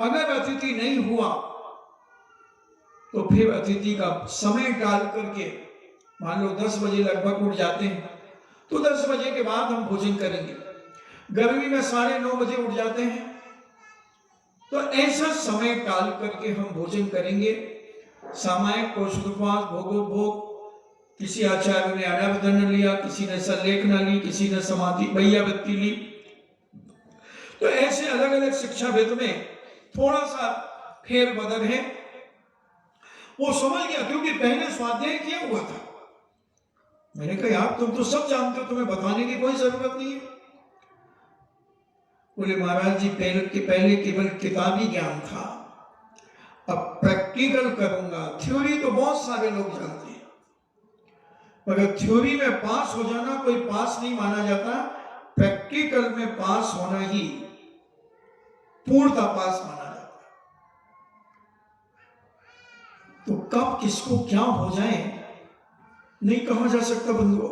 अगर अतिथि नहीं हुआ तो फिर अतिथि का समय टाल करके, मान लो 10 बजे लगभग उठ जाते हैं तो 10 बजे के बाद हम भोजन करेंगे। गर्मी में 9:30 बजे उठ जाते हैं तो ऐसा समय टाल करके हम भोजन करेंगे। सामायिक प्रोषदोपवास, भोग, किसी आचार्य ने अनावरण लिया, किसी ने संलेखना ली, किसी ने समाधि वैयावृत्ति ली। तो ऐसे अलग अलग शिक्षा भेद में थोड़ा सा फेरबदल है। वो समझ गया क्योंकि पहले स्वाध्याय किया हुआ था। मैंने कहा यार तुम तो सब जानते हो, तुम्हें बताने की कोई जरूरत नहीं है। बोले महाराज जी पहले केवल किताबी ज्ञान था, अब प्रैक्टिकल करूंगा। थ्योरी तो बहुत सारे लोग जानते हैं, मगर थ्योरी में पास हो जाना कोई पास नहीं माना जाता, प्रैक्टिकल में पास होना ही पूर्णतः पास माना जाता। तो कब किसको क्या हो जाए नहीं कहा जा सकता बंधुओं।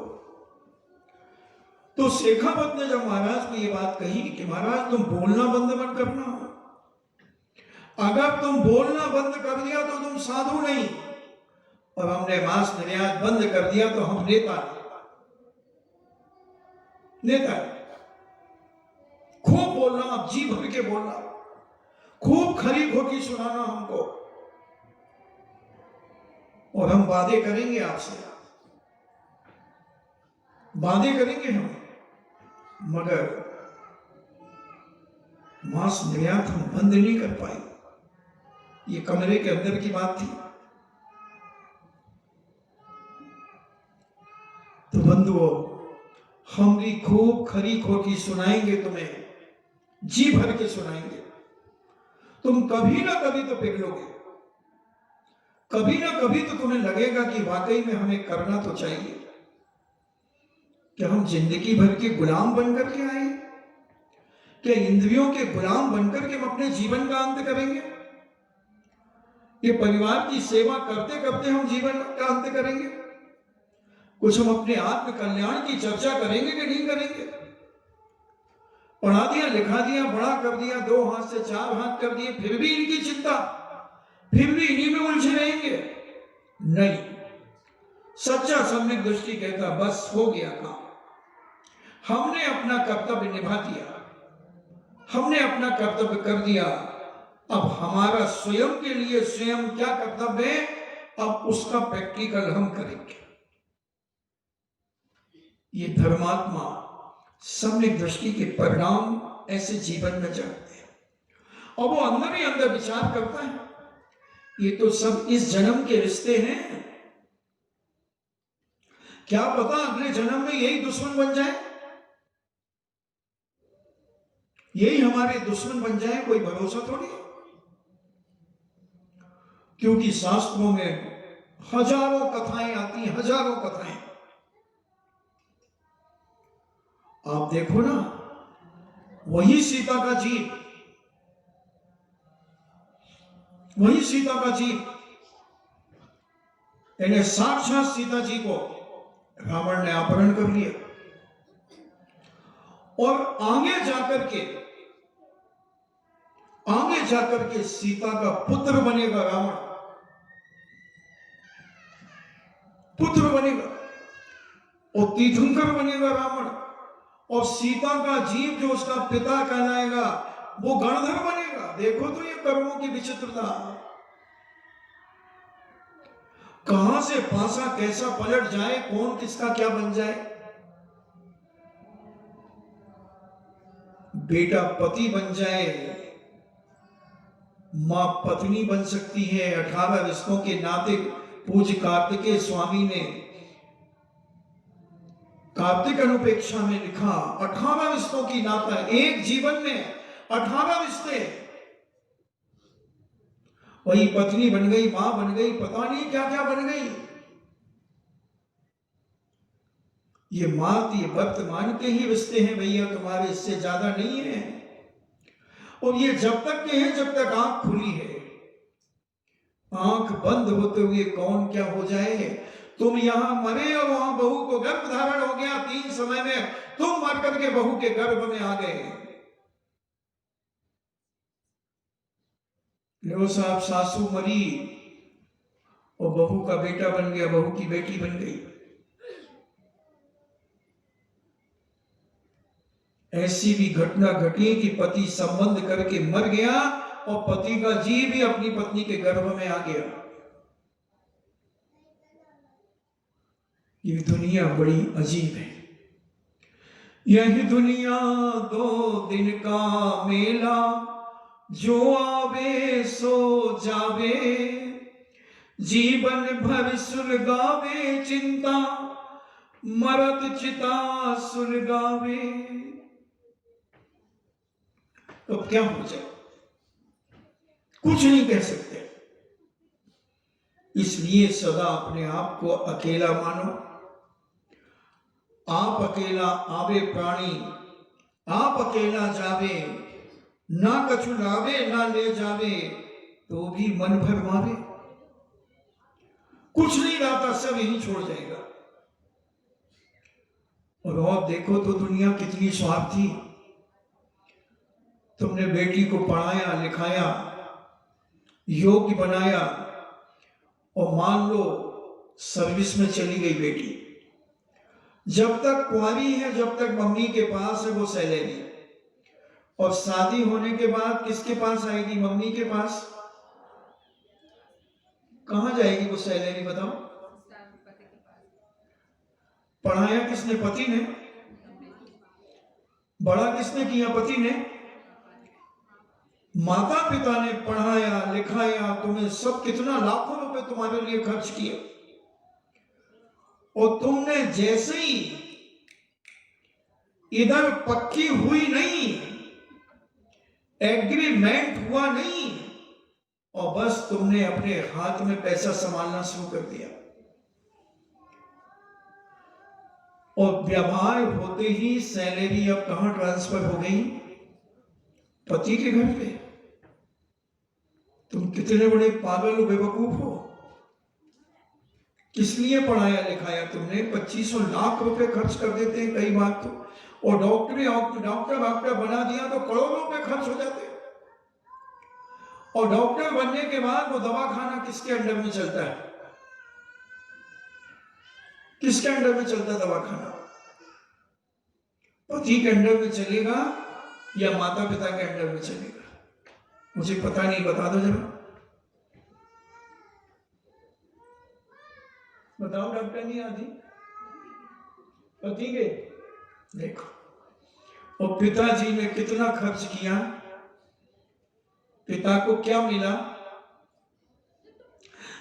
तो शेखावत ने जब महाराज को ये बात कही कि महाराज तुम बोलना बंद मत करना, अगर तुम बोलना बंद कर दिया तो तुम साधु नहीं, और हमने मांस निर्यात बंद कर दिया तो हम नेता खूब बोलना, अब जी भर के बोलना, खूब खरी खोटी सुनाना हमको, और हम वादे करेंगे आपसे, वादे करेंगे हम, मगर मांस निर्यात हम बंद नहीं कर पाए। ये कमरे के अंदर की बात थी। तो बंधुओं, हम भी खूब खरी खोटी सुनाएंगे तुम्हें, जी भर के सुनाएंगे। तुम कभी ना कभी तो पिघलोगे, कभी ना कभी तो तुम्हें लगेगा कि वाकई में हमें करना तो चाहिए। क्या हम जिंदगी भर के गुलाम बनकर के आए? क्या इंद्रियों के गुलाम बनकर के हम अपने जीवन का अंत करेंगे? ये परिवार की सेवा करते करते हम जीवन का अंत करेंगे? कुछ हम अपने आत्म कल्याण की चर्चा करेंगे कि नहीं करेंगे? पढ़ा दिया, लिखा दिया, बड़ा कर दिया, 2 हाथ से 4 हाथ कर दिए, फिर भी इनकी चिंता, फिर भी इन्हीं में उलझे रहेंगे? नहीं, सच्चा सम्यक दृष्टि कहता बस हो गया काम, हमने अपना कर्तव्य निभा दिया, हमने अपना कर्तव्य कर दिया। अब हमारा स्वयं के लिए स्वयं क्या कर्तव्य है, अब उसका प्रैक्टिकल हम करेंगे। ये धर्मात्मा सम्यक दृष्टि के परिणाम ऐसे जीवन में चलते हैं, और वो अंदर ही अंदर विचार करता है ये तो सब इस जन्म के रिश्ते हैं, क्या पता अगले जन्म में यही दुश्मन बन जाए, यही हमारे दुश्मन बन जाए, कोई भरोसा थोड़ी है। क्योंकि शास्त्रों में हजारों कथाएं आती हैं, हजारों कथाएं। आप देखो ना, वही सीता का जीव, वही सीता का जीव, यानी साक्षात सीता जी को रावण ने अपहरण कर लिया, और आगे जाकर के सीता का पुत्र बनेगा रावण, पुत्र बनेगा, और तीर्थंकर बनेगा रावण, और सीता का जीव जो उसका पिता कहलाएगा वो गणधर बनेगा। देखो तो ये कर्मों की विचित्रता, कहां से पासा कैसा पलट जाए, कौन किसका क्या बन जाए। बेटा पति बन जाए, मां पत्नी बन सकती है। 18 रिश्तों के नाते पूज्य कार्तिकेय स्वामी ने कार्तिक अनुपेक्षा में लिखा, 18 रिश्तों की नाता, एक जीवन में 18 रिश्ते। वही पत्नी बन गई, मां बन गई, पता नहीं क्या क्या बन गई। ये मात, ये वर्तमान के ही रिश्ते हैं भैया, तुम्हारे, इससे ज्यादा नहीं है। और ये जब तक के हैं जब तक आंख खुली है। आंख बंद होते हुए कौन क्या हो जाए। तुम यहां मरे और वहां बहू को गर्भ धारण हो गया, 3 समय में तुम मर करके बहू के गर्भ में आ गए। लो साहब, सासू मरी और बहू का बेटा बन गया, बहू की बेटी बन गई। ऐसी भी घटना घटी कि पति संबंध करके मर गया और पति का जीव भी अपनी पत्नी के गर्भ में आ गया। ये दुनिया बड़ी अजीब है। यही दुनिया 2 दिन का मेला, जो आवे सो जावे, जीवन भर सुलगावे चिंता, मरत चिता सुलगावे। तो क्या हो जाए, कुछ नहीं कह सकते। इसलिए सदा अपने आप को अकेला मानो। आप अकेला आवे प्राणी, आप अकेला जावे, ना कछु लावे ना ले जावे, तो भी मन भर मावे। कुछ नहीं लाता, सब यही छोड़ जाएगा। और देखो तो दुनिया कितनी स्वार्थी। तुमने बेटी को पढ़ाया लिखाया, योग्य बनाया, और मान लो सर्विस में चली गई बेटी। जब तक कुंवारी है, जब तक मम्मी के पास है वो सैलरी, और शादी होने के बाद किसके पास आएगी? मम्मी के पास। कहां जाएगी वो सैलरी, बताओ? पढ़ाया किसने? पति ने। बड़ा किसने किया? पति ने। माता पिता ने पढ़ाया लिखाया तुम्हें, सब कितना लाखों रुपए तुम्हारे लिए खर्च किए, और तुमने जैसे ही इधर पक्की हुई नहीं, एग्रीमेंट हुआ नहीं, और बस तुमने अपने हाथ में पैसा संभालना शुरू कर दिया, और व्यवहार होते ही सैलरी अब कहां ट्रांसफर हो गई? पति के घर पे। तुम कितने बड़े पागल हो, बेवकूफ हो। किस लिए पढ़ाया लिखाया तुमने? 2500 लाख रुपए खर्च कर देते हैं कई बार तो, और डॉक्टर बना दिया तो करोड़ों रुपए खर्च हो जाते हैं। और डॉक्टर बनने के बाद वो दवा खाना किसके अंडर में चलता है? किसके अंडर में चलता है दवा खाना? पति के अंडर में चलेगा या माता पिता के अंडर में चलेगा? मुझे पता नहीं, बता दो जरा, बताओ। डॉक्टर नहीं आती, पति के। देखो, और पिताजी ने कितना खर्च किया, पिता को क्या मिला?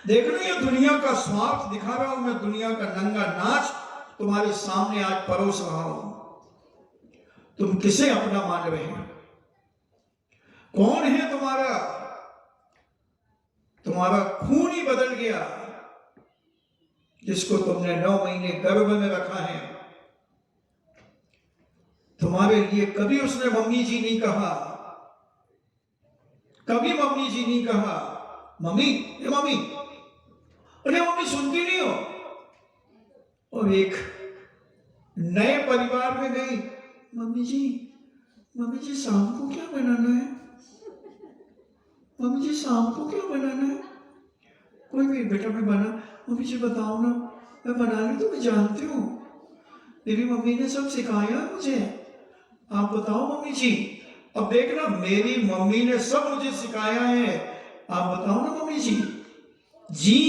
देख रहे हो, दुनिया का स्वार्थ दिखा रहा हूं मैं, दुनिया का नंगा नाच तुम्हारे सामने आज परोस रहा हूं। तुम किसे अपना मान रहे हैं? कौन है तुम्हारा? तुम्हारा खून ही बदल गया, जिसको तुमने 9 महीने गर्भ में रखा है। तुम्हारे लिए कभी उसने मम्मी जी नहीं कहा, कभी मम्मी जी नहीं कहा। मम्मी, ये मम्मी, अरे मम्मी सुनती नहीं हो। और एक नए परिवार में गई, मम्मी जी शाम को क्या बनाना है? मम्मी जी शाम को क्या बनाना है? कोई भी बेटा मैं बना, मम्मी जी बताओ ना, मैं बनाने तो मैं जानती हूँ, मेरी मम्मी ने सब सिखाया है मुझे, आप बताओ मम्मी जी। अब देखना, मेरी मम्मी ने सब मुझे सिखाया है, आप बताओ ना मम्मी जी। जी,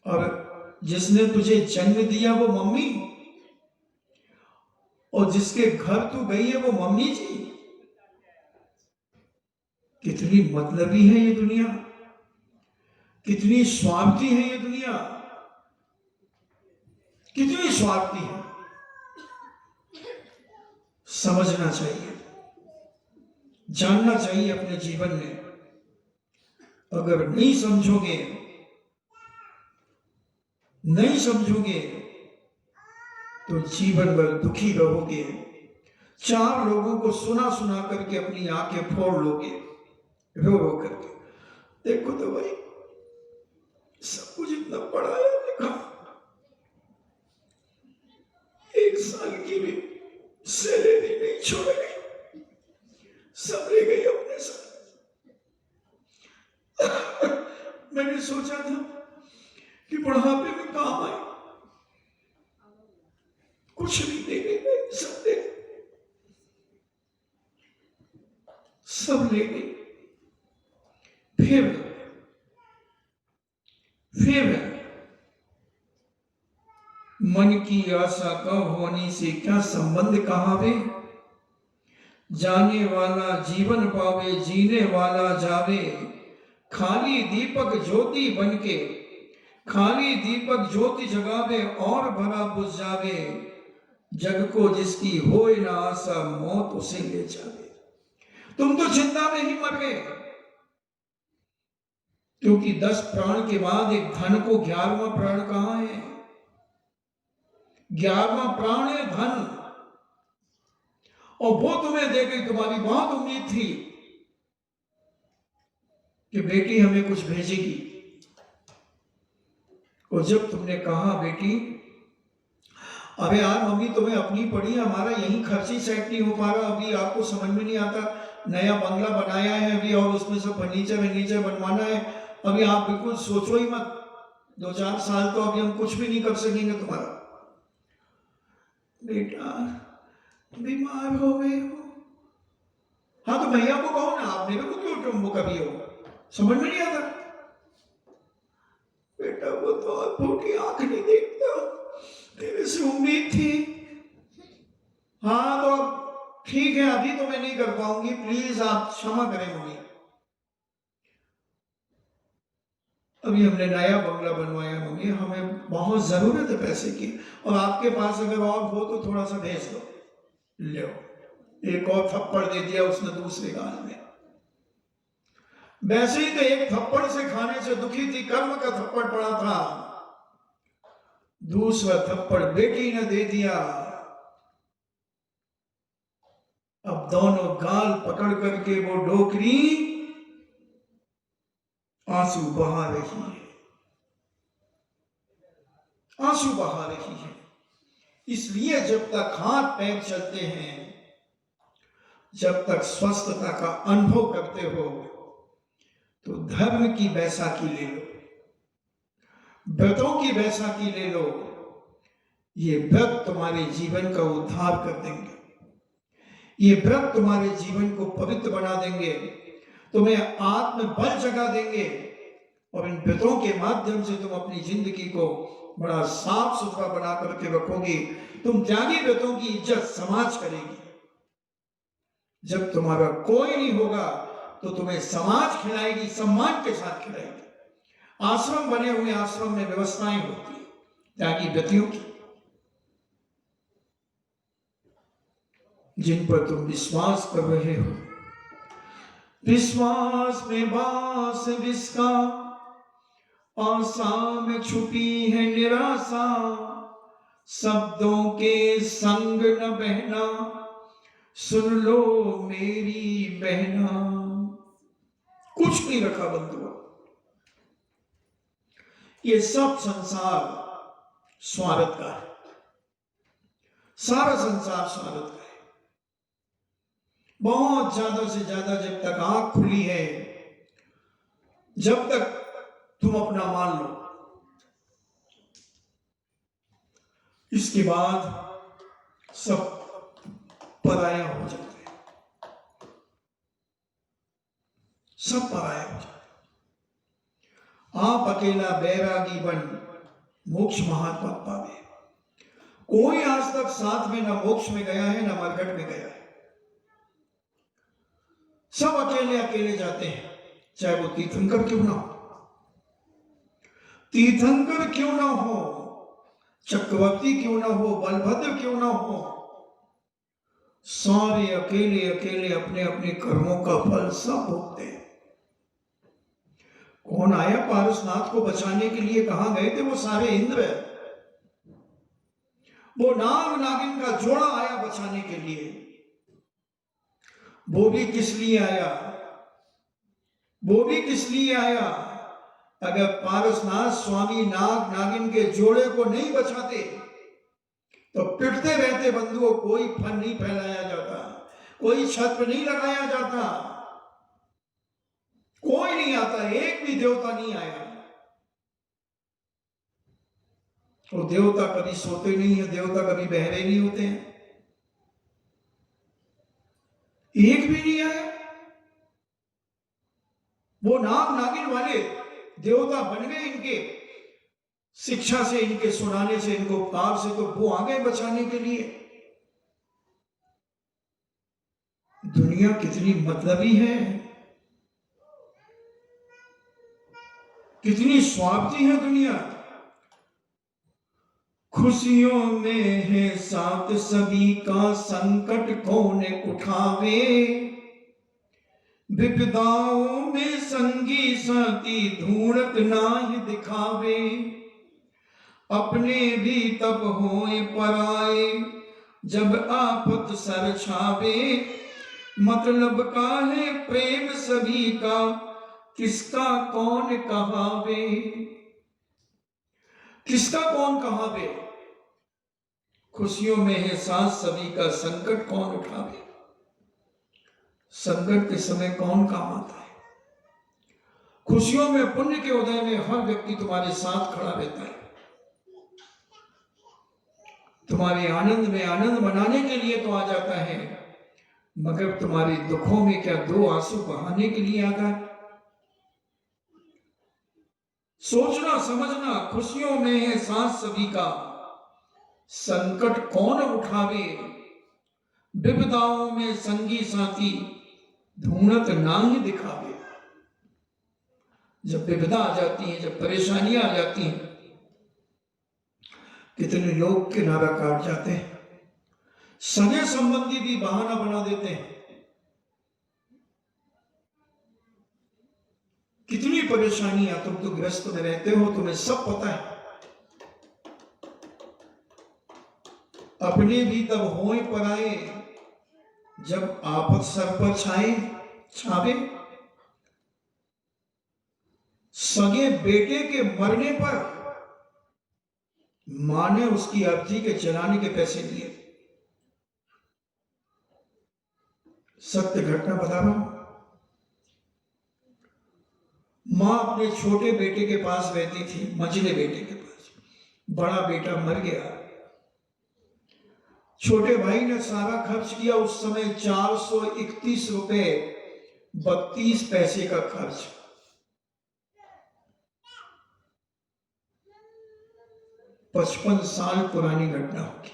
और जिसने तुझे जन्म दिया वो मम्मी, और जिसके घर तू गई है वो मम्मी जी। कितनी मतलबी है ये दुनिया, कितनी स्वार्थी है ये दुनिया, कितनी स्वार्थी है। समझना चाहिए, जानना चाहिए अपने जीवन में। अगर नहीं समझोगे, नहीं समझोगे तो जीवन भर दुखी रहोगे। चार लोगों को सुना सुना करके अपनी आंखें फोड़ लोगे, रो रो करके। देखो तो भाई, सब कुछ इतना पढ़ाया लिखा, 1 साल की भी सैलरी नहीं छोड़ गई, सब ले गई अपने साथ। मैंने सोचा था कि बुढ़ापे में काम आए, कुछ नहीं दे गई, सब दे, सब ले गई। फिर मन की आशा कब होनी से क्या संबंध कहावे, जाने वाला जीवन पावे, जीने वाला जावे। खाली दीपक ज्योति बनके, खाली दीपक ज्योति जगावे, और भरा बुझ जावे। जग को जिसकी होए ना आशा, मौत उसे ले जावे। तुम तो चिंता में ही मर गए, क्योंकि 10 प्राण के बाद एक धन को 11वां प्राण कहां है? 11वां प्राण है धन, और वो तुम्हें दे गई। तुम्हारी बहुत उम्मीद थी कि बेटी हमें कुछ भेजेगी, और जब तुमने कहा बेटी, अबे यार मम्मी तुम्हें अपनी पड़ी, हमारा यही खर्च ही सेट नहीं हो पा रहा, अभी आपको समझ में नहीं आता, नया बंगला बनाया है अभी, और उसमें सब फर्नीचर बनवाना है, अभी आप बिल्कुल सोचो ही मत, 2-4 साल तो अभी हम कुछ भी नहीं कर सकेंगे तुम्हारा। बेटा बीमार हो गए हो, हाँ तो भैया को कहो ना, आप मेरे को क्यों तुम वो कभी हो, समझ में नहीं आता। बेटा वो तो फूटी आंख नहीं देखता, तेरे से उम्मीद थी। हाँ तो ठीक है, अभी तो मैं नहीं कर पाऊंगी, प्लीज आप क्षमा करें मम्मी। अभी हमने नया बंगला बनवाया मम्मी, हमें बहुत जरूरत है पैसे की, और आपके पास अगर और हो तो थोड़ा सा भेज दो। लो, एक और थप्पड़ दे दिया उसने दूसरे गाल में। वैसे ही तो एक थप्पड़ से खाने से दुखी थी, कर्म का थप्पड़ पड़ा था, दूसरा थप्पड़ बेटी ने दे दिया। अब दोनों गाल पकड़ करके वो डोकरी आंसू बहा रही है, आंसू बहा रही है। इसलिए जब तक हाथ पैर चलते हैं, जब तक स्वस्थता का अनुभव करते हो, तो धर्म की बैसाखी ले लो, व्रतों की बैसाखी ले लो। ये व्रत तुम्हारे जीवन का उद्धार कर देंगे, ये व्रत तुम्हारे जीवन को पवित्र बना देंगे, तुम्हें आत्म बल जगा देंगे, और इन व्रतों के माध्यम से तुम अपनी जिंदगी को बड़ा साफ सुथरा बना करके रखोगी। तुम त्यागी व्रतों की इज्जत समाज करेगी। जब तुम्हारा कोई नहीं होगा तो तुम्हें समाज खिलाएगी, सम्मान के साथ खिलाएगी। आश्रम बने हुए, आश्रम में व्यवस्थाएं होती है त्यागी व्रतियों की, जिन पर तुम विश्वास कर रहे हो। विश्वास में बास विस्का, आशा में छुपी है निराशा, शब्दों के संग न बहना, सुन लो मेरी बहना। कुछ नहीं रखा बंधुआ, ये सब संसार स्वार्थ का है, सारा संसार स्वागत करे। बहुत ज्यादा से ज्यादा जब तक आंख खुली है, जब तक तुम अपना मान लो, इसके बाद सब पराया हो जाते हैं, सब पराया हो जाते हैं। आप अकेला बैरागी बन मोक्ष महात्मा पावे। कोई आज तक साथ में ना मोक्ष में गया है ना मरघट में गया है, सब अकेले अकेले जाते हैं, चाहे वो तीर्थंकर क्यों ना हो, तीर्थंकर क्यों ना हो, चक्रवर्ती क्यों ना हो, बलभद्र क्यों ना हो, सारे अकेले अकेले अपने अपने कर्मों का फल सब भोगते हैं। कौन आया पारसनाथ को बचाने के लिए? कहां गए थे वो सारे इंद्र? वो नाग नागिन का जोड़ा आया बचाने के लिए। वो भी किस लिए आया? वो भी किस लिए आया? अगर पारसनाथ स्वामी नाग नागिन के जोड़े को नहीं बचाते तो पिटते रहते बंधुओं, कोई फन नहीं फैलाया जाता, कोई छत्र नहीं लगाया जाता, कोई नहीं आता, एक भी देवता नहीं आया। और देवता कभी सोते नहीं है, देवता कभी बहरे नहीं होते हैं, एक भी नहीं आया। वो नाग नागिन वाले देवता बन गए इनके शिक्षा से, इनके सुनाने से, इनको उपकार से, तो वो आ गए बचाने के लिए। दुनिया कितनी मतलबी है, कितनी स्वार्थी है दुनिया। खुशियों में है साथ सभी का, संकट कौन उठावे, विपदाओं में संगी साथी ढूंढत नाहि दिखावे, अपने भी तब होए पराए जब आफत सर छावे, मतलब का है प्रेम सभी का, किसका कौन कहावे, किसका कौन कहावे। खुशियों में है साथ सभी का, संकट कौन उठावे, संकट के समय कौन काम आता है। खुशियों में, पुण्य के उदय में हर व्यक्ति तुम्हारे साथ खड़ा रहता है, तुम्हारे आनंद में आनंद मनाने के लिए तो आ जाता है, मगर तुम्हारे दुखों में क्या दो आंसू बहाने के लिए आता है? सोचना समझना, खुशियों में है साथ सभी का, संकट कौन उठावे, विपदाओं में संगी साथी ढूंढत नाहि दिखावे। जब विपदा आ जाती है, जब परेशानियां आ जाती हैं, कितने लोग किनारा काट जाते हैं, सगे संबंधी भी बहाना बना देते हैं। कितनी परेशानियां, तुम तो ग्रस्त में रहते हो, तुम्हें सब पता है। अपने भी तब होए पराए जब आफत सर पर छावे, सगे बेटे के मरने पर मां ने उसकी अर्थी के चलाने के पैसे दिए। सत्य घटना बता रहा हूं। मां अपने छोटे बेटे के पास रहती थी, मझले बेटे के पास। बड़ा बेटा मर गया, छोटे भाई ने सारा खर्च किया। उस समय 431 रुपए 32 पैसे का खर्च। पचपन साल पुरानी घटना होगी।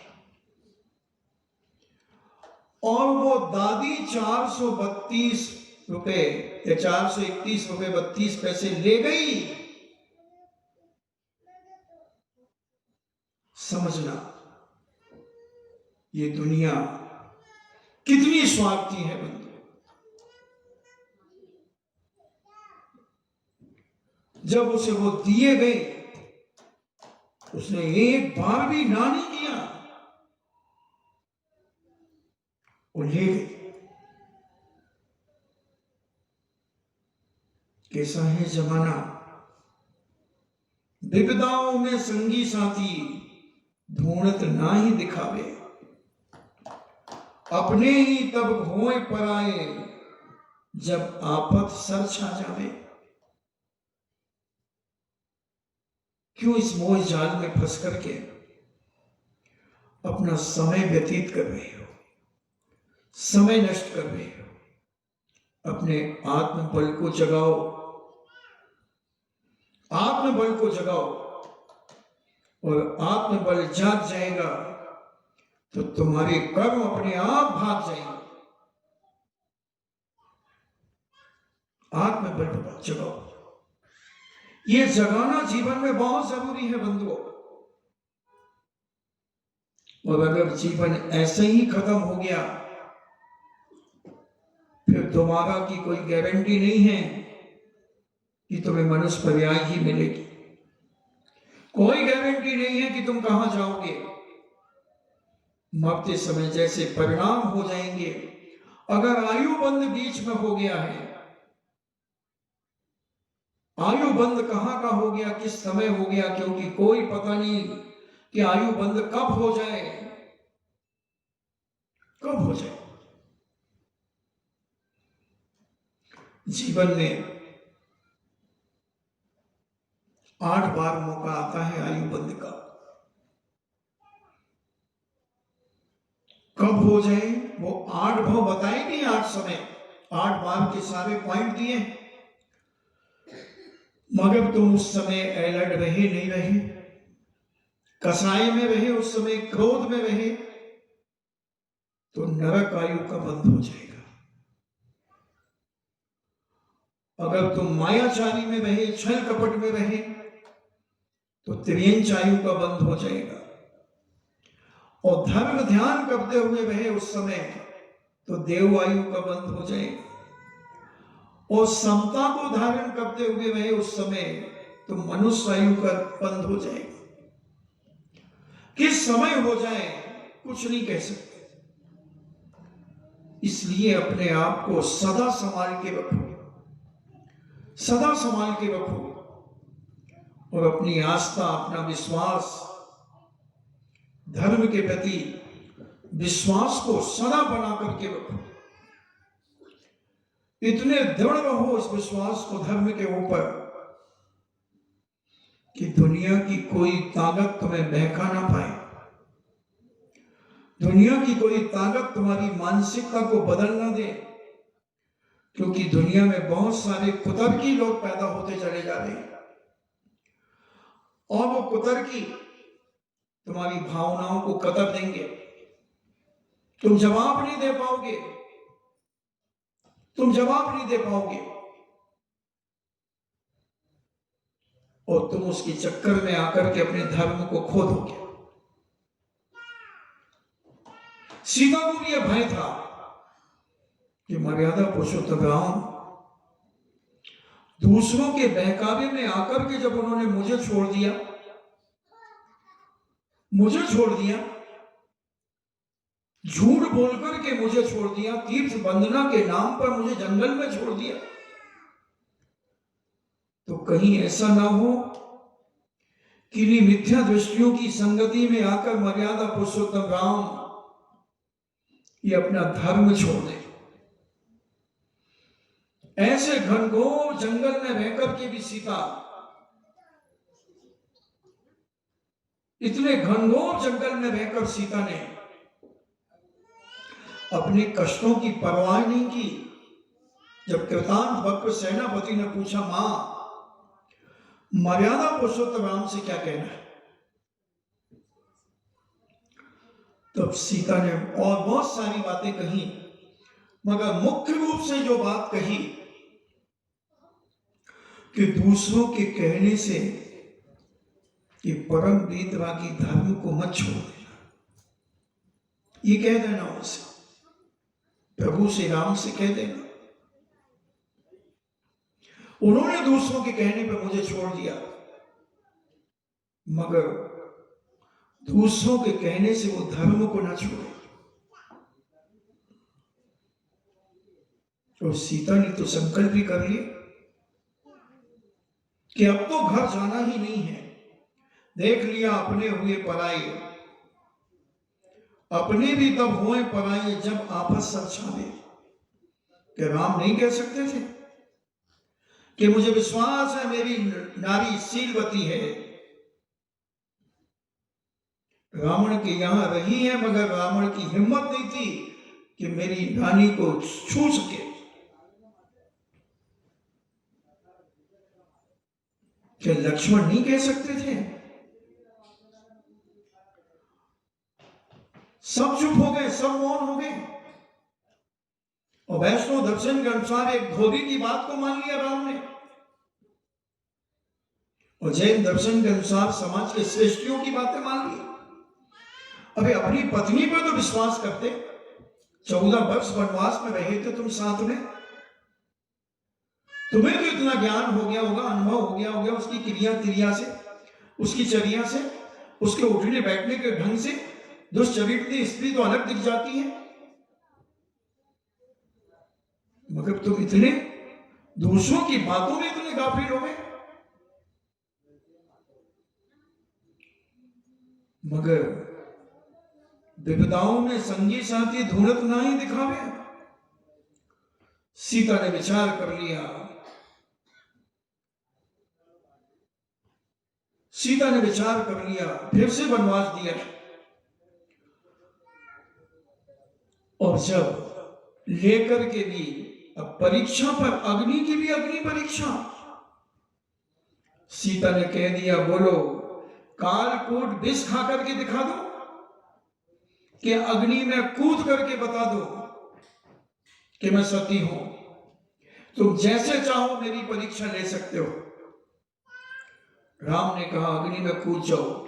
और वो दादी 432 रुपए या 431 रुपए 32 पैसे ले गई। समझना ये दुनिया कितनी स्वार्थी है बंधु। जब उसे वो दिए गए, उसने एक बार भी ना नहीं किया, वो ले गई। कैसा है जमाना। विपदाओं में संगी साथी ढूंढत ना ही दिखावे। अपने ही तब होए पराए, जब आफत सर छा जावे। क्यों इस मोह जाल में फंस करके अपना समय व्यतीत कर रहे हो, समय नष्ट कर रहे हो? अपने आत्मबल को जगाओ, आत्मबल को जगाओ। और आत्मबल जाग जाएगा तो तुम्हारे कर्म अपने आप भाग जाएंगे। आत्मबल जगाओ। ये जगाना जीवन में बहुत जरूरी है बंधुओं। और अगर जीवन ऐसे ही खत्म हो गया, फिर दोबारा की कोई गारंटी नहीं है कि तुम्हें मनुष्य पर्याय ही मिलेगी। कोई गारंटी नहीं है कि तुम कहां जाओगे। मरते समय जैसे परिणाम हो जाएंगे। अगर आयु बंद बीच में हो गया है, आयु बंद कहां का हो गया, किस समय हो गया, क्योंकि कोई पता नहीं कि आयु बंद कब हो जाए, कब हो जाए। जीवन में 8 बार मौका आता है आयु बंद का। कब हो जाए वो 8 भाव बताए नहीं, 8 समय, 8 बार के सारे पॉइंट दिए। मगर तुम उस समय अलर्ट रहे नहीं रहे, कसाई में रहे, उस समय क्रोध में रहे, तो नरक आयु का बंद हो जाएगा। अगर तुम मायाचारी में रहे, छल कपट में रहे, तो त्रियंच आयु का बंद हो जाएगा। और धर्म ध्यान करते हुए रहे उस समय, तो देव आयु का बंद हो जाएगा। और समता को धारण करते हुए रहे उस समय, तो मनुष्य आयु का बंद हो जाएगा। किस समय हो जाए कुछ नहीं कह सकते। इसलिए अपने आप को सदा संभाल के रखो, सदा संभाल के रखो। और अपनी आस्था, अपना विश्वास, धर्म के प्रति विश्वास को सदा बना करके रखो। इतने दृढ़ रहो इस विश्वास को धर्म के ऊपर कि दुनिया की कोई ताकत तुम्हें बहका ना पाए, दुनिया की कोई ताकत तुम्हारी मानसिकता को बदल ना दे। क्योंकि दुनिया में बहुत सारे कुतर्की लोग पैदा होते चले जा रहे हैं, और वो कुतर्की तुम्हारी भावनाओं को कतर देंगे। तुम जवाब नहीं दे पाओगे, तुम जवाब नहीं दे पाओगे, और तुम उसके चक्कर में आकर के अपने धर्म को खो दोगे। सीता को भी यह भय था कि मर्यादा पुरुषोत्तम राम दूसरों के बहकावे में आकर के जब उन्होंने मुझे छोड़ दिया, मुझे छोड़ दिया, झूठ बोलकर के मुझे छोड़ दिया, तीर्थ वंदना के नाम पर मुझे जंगल में छोड़ दिया, तो कहीं ऐसा ना हो कि मिथ्या दृष्टियों की संगति में आकर मर्यादा पुरुषोत्तम राम ये अपना धर्म छोड़ दे। ऐसे घनघोर जंगल में रहकर के भी सीता, इतने घनघोर जंगल में रहकर सीता ने अपने कष्टों की परवाह नहीं की। जब कृतांत वक्र सेनापति ने पूछा, मां मर्यादा पुरुषोत्तम राम से क्या कहना है, तब सीता ने और बहुत सारी बातें कही, मगर मुख्य रूप से जो बात कही कि दूसरों के कहने से कि परम वेदवादी धर्म को मत छोड़ देना, ये कह देना उनसे, प्रभु श्री राम से कह देना। उन्होंने दूसरों के कहने पर मुझे छोड़ दिया, मगर दूसरों के कहने से वो धर्म को ना छोड़े। और सीता ने तो संकल्प भी कर लिया कि अब तो घर जाना ही नहीं है। देख लिया अपने हुए पराए, अपने भी तब होए पराये जब आपस सरछावे। कि राम नहीं कह सकते थे कि मुझे विश्वास है मेरी नारी शीलवती है, रावण के यहां रही है, मगर रावण की हिम्मत नहीं थी कि मेरी रानी को छू सके। क्या लक्ष्मण नहीं कह सकते थे? सब चुप हो गए, सब मौन हो गए। और वैष्णव दर्शन के अनुसार एक धोबी की बात को मान लिया राम ने, और जैन दर्शन के अनुसार समाज के श्रेष्ठियों की बातें मान ली। अबे अपनी पत्नी पर तो विश्वास करते। 14 वर्ष वनवास में रहे थे तुम साथ में, तुम्हें तो इतना ज्ञान हो गया होगा, अनुभव हो गया होगा उसकी क्रिया से, उसकी चर्या से, उसके उठने बैठने के ढंग से। दुष्चरित्र स्त्री तो अलग दिख जाती है, मगर तुम इतने दूसरों की बातों में इतने गाफिल हो गए। मगर विपदाओं में संगी साथी धूलत ना ही दिखावे। सीता ने विचार कर लिया, सीता ने विचार कर लिया, फिर से वनवास दिया। और जब लेकर के भी अब परीक्षा पर, अग्नि की भी अग्नि परीक्षा, सीता ने कह दिया बोलो कालकूट विष खा करके दिखा दो कि अग्नि में कूद करके बता दो कि मैं सती हूं। तुम जैसे चाहो मेरी परीक्षा ले सकते हो। राम ने कहा अग्नि में कूद जाओ।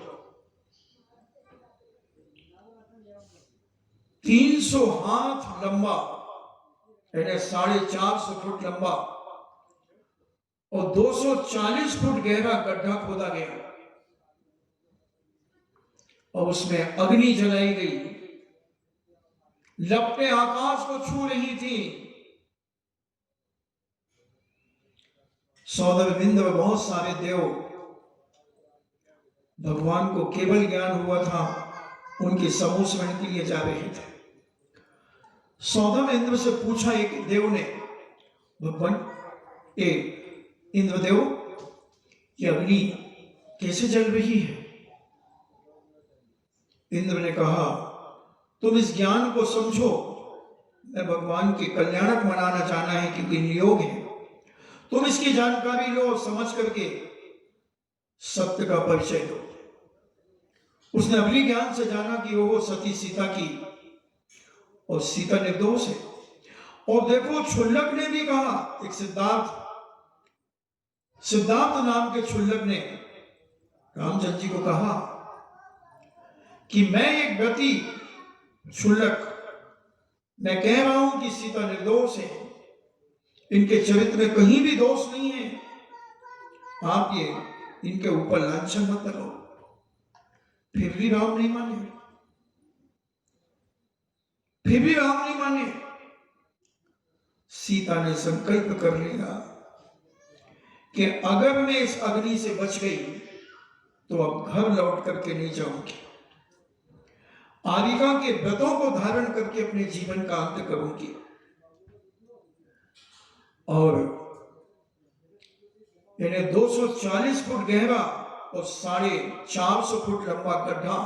300 हाथ लंबा, यानी 450 फुट लंबा और 240 फुट गहरा गड्ढा खोदा गया और उसमें अग्नि जलाई गई। लपटें आकाश को छू रही थी। सौदर बिंद और बहुत सारे देव, भगवान को केवल ज्ञान हुआ था, उनके समूह स्मरण के लिए जा रहे थे। सौदर इंद्र से पूछा एक देव ने, भगवान इंद्रदेव ये अग्नि कैसे जल रही है? इंद्र ने कहा तुम इस ज्ञान को समझो, मैं भगवान के कल्याणक मनाना चाहना है क्योंकि नियोग है। तुम इसकी जानकारी लो, समझ करके सत्य का परिचय दो। उसने अगली ज्ञान से जाना कि वो सती सीता की, और सीता निर्दोष है। और देखो क्षुल्लक ने भी कहा, एक सिद्धार्थ नाम के क्षुल्लक ने रामचंद्र जी को कहा कि मैं एक व्यक्ति क्षुल्लक, मैं कह रहा हूं कि सीता निर्दोष है, इनके चरित्र में कहीं भी दोष नहीं है। आप ये इनके ऊपर लांछन मत लगाओ। फिर भी राम नहीं माने, फिर भी राम नहीं माने। सीता ने संकल्प कर लिया कि अगर मैं इस अग्नि से बच गई तो अब घर लौट करके नहीं जाऊंगी। आरिका के व्रतों को धारण करके अपने जीवन का अंत करूंगी। और इन्हें 240 फुट गहरा और 450 फुट लंबा गड्ढा,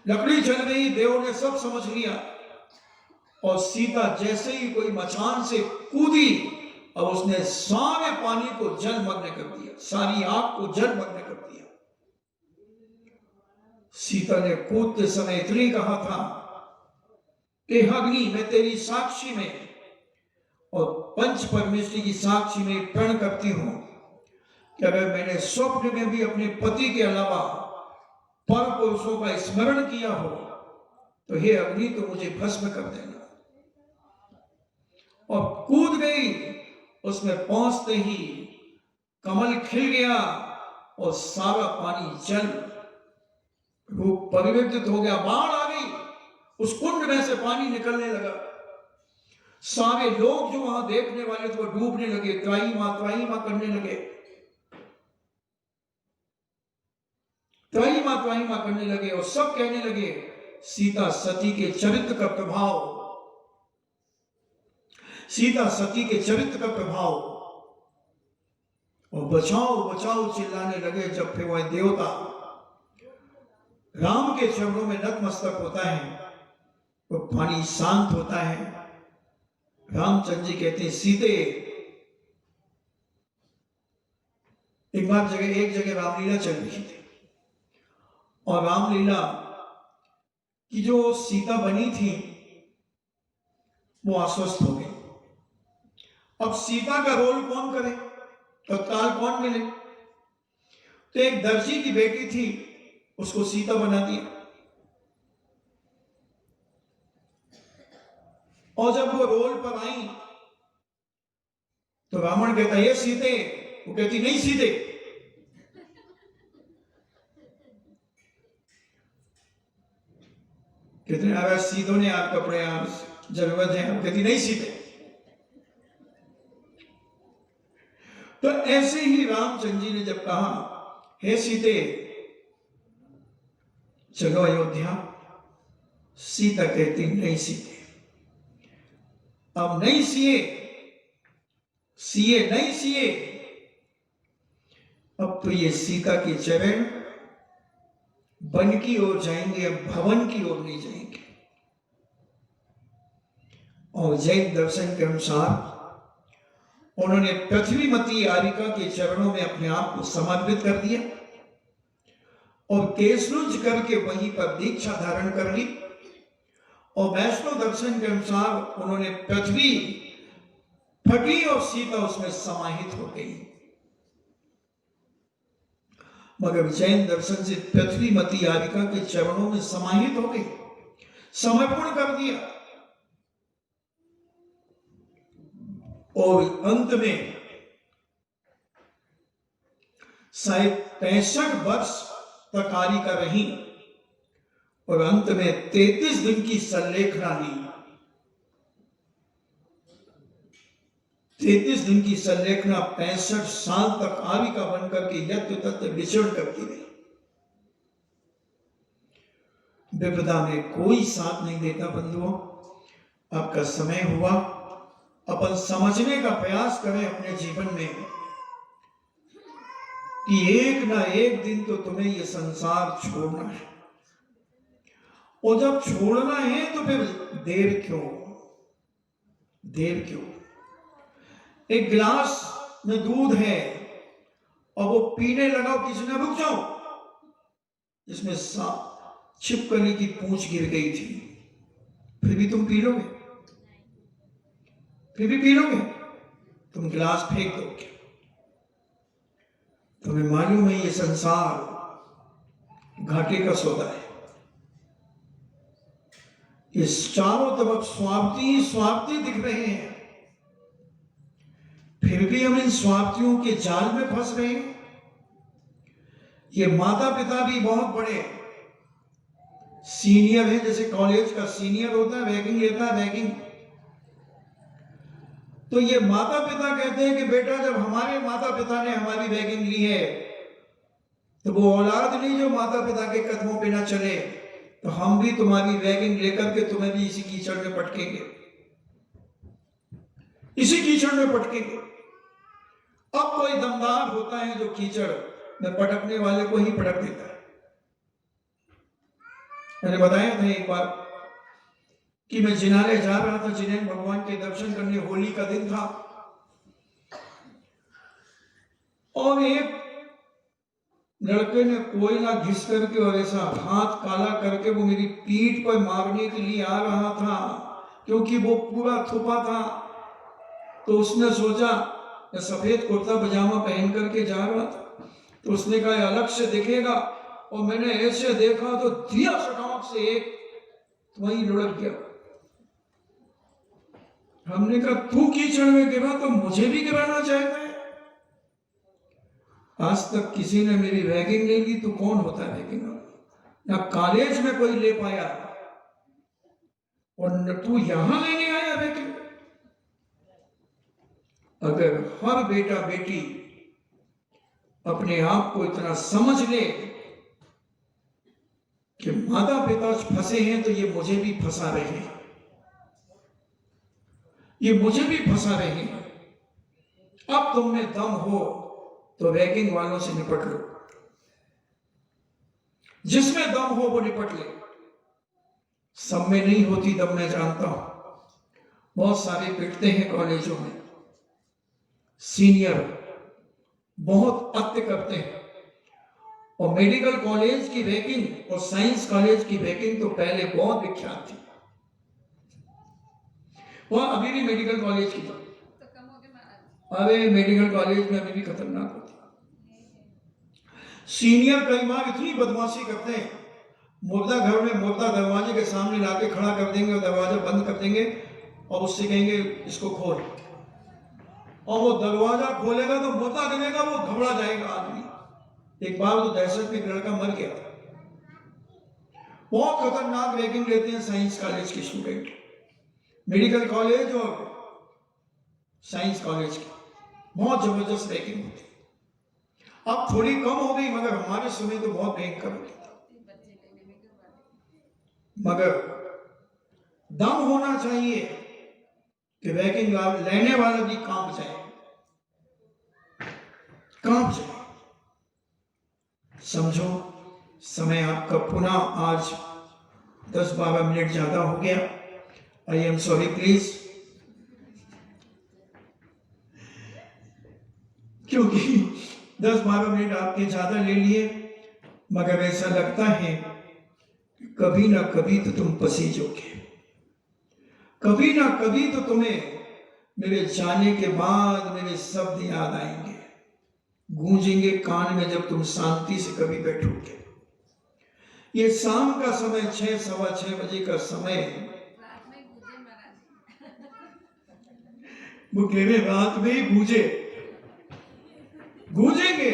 लकड़ी जल गई, देव ने सब समझ लिया। और सीता जैसे ही कोई मचान से कूदी, अब उसने सारे पानी को जलमग्न कर दिया, सारी आग को जलमग्न कर दिया। सीता ने कूदते समय इतनी कहा था कि अग्नि मैं तेरी साक्षी में और पंच परमेश्वरी की साक्षी में प्रण करती हूं कि अगर मैंने स्वप्न में भी अपने पति के अलावा पर पुरुषों का स्मरण किया हो तो हे अग्नि तो मुझे भस्म कर देना। और कूद गई। उसमें पहुंचते ही कमल खिल गया और सारा पानी जल रूप परिवर्तित हो गया। बाढ़ आ गई, उस कुंड में से पानी निकलने लगा। सारे लोग जो वहां देखने वाले थे वो डूबने लगे, त्राई माँ करने लगे, त्राई माँ करने लगे। और सब कहने लगे सीता सती के चरित्र का प्रभाव, सीता सती के चरित्र का प्रभाव, और बचाओ बचाओ चिल्लाने लगे। जब फिर वह देवता राम के चरणों में नतमस्तक होता है तो पानी शांत होता है। रामचंद्र जी कहते हैं सीते, एक जगह रामलीला चल रही थी और रामलीला की जो सीता बनी थी वो अस्वस्थ हो गई। अब सीता का रोल कौन करे, तत्काल कौन मिले? तो एक दर्जी की बेटी थी, उसको सीता बना दिया। और जब वो रोल पर आई तो रावण कहता ये सीते, वो कहती नहीं सीते। कितने आवाज सीधो ने आप कपड़े आप जरूरत है, आप कहती नहीं सीते। तो ऐसे ही रामचंद्र जी ने जब कहा हे सीते चलो अयोध्या, सीता कहती नहीं सीते। अब नहीं सिए, सिए नहीं सिए, अब तो ये सीता के चरण वन की ओर जाएंगे, अब भवन की ओर नहीं जाएंगे। और जैन दर्शन के अनुसार उन्होंने पृथ्वीमती आरिका के चरणों में अपने आप को समर्पित कर दिया और केसरुज करके वहीं पर दीक्षा धारण कर ली। और वैष्णव दर्शन के अनुसार उन्होंने पृथ्वी फटी और सीता उसमें समाहित हो गई। मगर जैन दर्शन से पृथ्वीमती आरिका के चरणों में समाहित हो गई, समर्पण कर दिया। और अंत में शायद 65 वर्ष तक आरिका रही और अंत में 33 दिन की संलेखना ली। 33 दिन की संलेखना 65 साल तक आरिका बनकर के यत्र तत्र विचरण करती रही। विपदा में कोई साथ नहीं देता। बंधुओं, आपका समय हुआ, अपन समझने का प्रयास करें अपने जीवन में कि एक ना एक दिन तो तुम्हें ये संसार छोड़ना है। और जब छोड़ना है तो फिर देर क्यों, देर क्यों? एक गिलास में दूध है और वो पीने लगा, किसी ने रुक जाओ, इसमें छिपकली की पूंछ गिर गई थी, फिर भी तुम पी लोगे? फिर भी पी लोगे? तुम गिलास फेंक दोगे। तुम्हें मालूम है ये संसार घाटे का सौदा है। ये चारों तरफ स्वार्थी ही स्वार्थी दिख रहे हैं, फिर भी हम इन स्वार्थियों के जाल में फंस रहे हैं। ये माता पिता भी बहुत बड़े सीनियर है, जैसे कॉलेज का सीनियर होता है, रैगिंग लेता है, रैगिंग। तो ये माता पिता कहते हैं कि बेटा जब हमारे माता पिता ने हमारी रैगिंग ली है तो वो औलाद नहीं जो माता पिता के कदमों पे ना चले, तो हम भी तुम्हारी रैगिंग लेकर के तुम्हें भी इसी कीचड़ में पटकेंगे, इसी कीचड़ में पटकेंगे। अब कोई दमदार होता है जो कीचड़ में पटकने वाले को ही पटक देता है। मैंने बताया था एक बार कि मैं जिनालय जा रहा था, जिनेन भगवान के दर्शन करने, होली का दिन था, और एक लड़के ने कोयला घिस करके और ऐसा हाथ काला करके वो मेरी पीठ पर मारने के लिए आ रहा था, क्योंकि वो पूरा छुपा था। तो उसने सोचा, मैं सफेद कुर्ता पजामा पहन करके जा रहा था, तो उसने कहा अलग से दिखेगा, और मैंने ऐसे देखा तो दिया सटाक से एक वहीं लुढ़क गया। हमने कहा तू कीचड़ में गिरा तो मुझे भी गिराना चाहता है? आज तक किसी ने मेरी रैगिंग नहीं की, तो कौन होता है रैगिंग? ना कॉलेज में कोई ले पाया और न तू यहां लेने आया रैगिंग। अगर हर बेटा बेटी अपने आप को इतना समझ ले कि माता पिता फंसे हैं तो ये मुझे भी फंसा रहे हैं, ये मुझे भी फंसा रहे हैं। अब तुम में दम हो तो रैगिंग वालों से निपट लो, जिसमें दम हो वो निपट ले। सब में नहीं होती दम, मैं जानता हूं। बहुत सारे पिटते हैं कॉलेजों में, सीनियर बहुत अत्य करते हैं। और मेडिकल कॉलेज की रैगिंग और साइंस कॉलेज की रैगिंग तो पहले बहुत विख्यात थी, वह अभी भी मेडिकल कॉलेज की थी। अरे मेडिकल कॉलेज में अभी भी खतरनाक होती। सीनियर कई बार इतनी बदमाशी करते हैं, मुर्दा घर में मुर्दा दरवाजे के सामने लाके खड़ा कर देंगे और दरवाजा बंद कर देंगे और उससे कहेंगे इसको खोल, और वो दरवाजा खोलेगा तो मुर्दा गिरेगा, वो घबरा जाएगा आदमी। एक बार तो दहशत में एक लड़का मर गया था। बहुत खतरनाक रैगिंग लेते हैं साइंस कॉलेज के स्टूडेंट, मेडिकल कॉलेज और साइंस कॉलेज की बहुत जबरदस्त रैगिंग होती है। अब थोड़ी कम हो गई, मगर हमारे समय तो बहुत भयंकर होती थी। मगर दम होना चाहिए कि रैगिंग लेने वाला भी कांप जाए, कांप जाए। समझो, समय आपका पुनः आज 10-12 मिनट ज्यादा हो गया। आई एम सॉरी प्लीज, क्योंकि 10-12 मिनट आपके ज्यादा ले लिए, मगर ऐसा लगता है कभी ना कभी तो तुम पसीजोगे, कभी ना कभी तो तुम्हें मेरे जाने के बाद मेरे शब्द याद आएंगे, गूंजेंगे कान में जब तुम शांति से कभी बैठोगे। ये शाम का समय 6-6:15 बजे का समय, वो कह रहे रात में ही गूंजेंगे,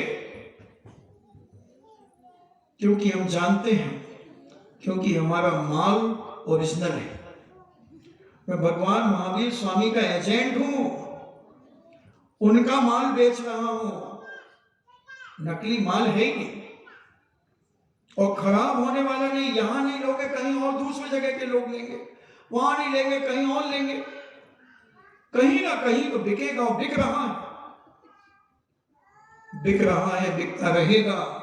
क्योंकि हम जानते हैं, क्योंकि हमारा माल ओरिजिनल है। मैं भगवान महावीर स्वामी का एजेंट हूं, उनका माल बेच रहा हूं, नकली माल है ही नहीं और खराब होने वाला नहीं। यहां नहीं लोगे, कहीं और दूसरी जगह के लोग लेंगे, वहां नहीं लेंगे, कहीं और लेंगे, कहीं ना कहीं तो बिकेगा और बिक रहा है, बिक रहा है, बिकता रहेगा।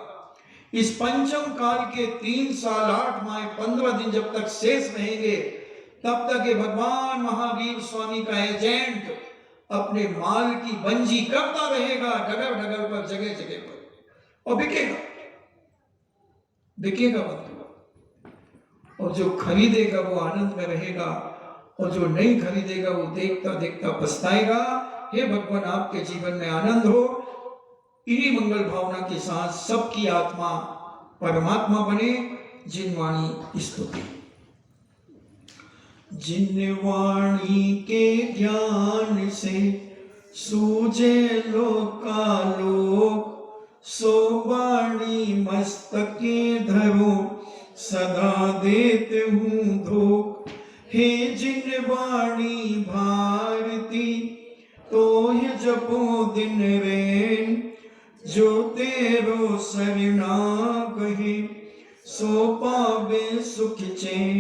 इस पंचम काल के 3 साल 8 माह 15 दिन जब तक शेष रहेंगे, तब तक ये भगवान महावीर स्वामी का एजेंट अपने माल की बंजी करता रहेगा, डगर डगर पर, जगह जगह पर, और बिकेगा, बिकेगा बंधु। और जो खरीदेगा वो आनंद में रहेगा, और जो नहीं खरीदेगा वो देखता देखता पछताएगा। हे भगवान, आपके जीवन में आनंद हो। इन्हीं मंगल भावना के साथ सबकी आत्मा परमात्मा बने। जिनवाणी स्तुति। जिन वाणी के ज्ञान से सूझे लोकालोक, सो वाणी मस्तके धरो सदा देते हूँ धोख। हे जिन वाणी भारती तो ही जपो दिन रैन, जो तेरो सरना कहे सो पावे सुख चैन।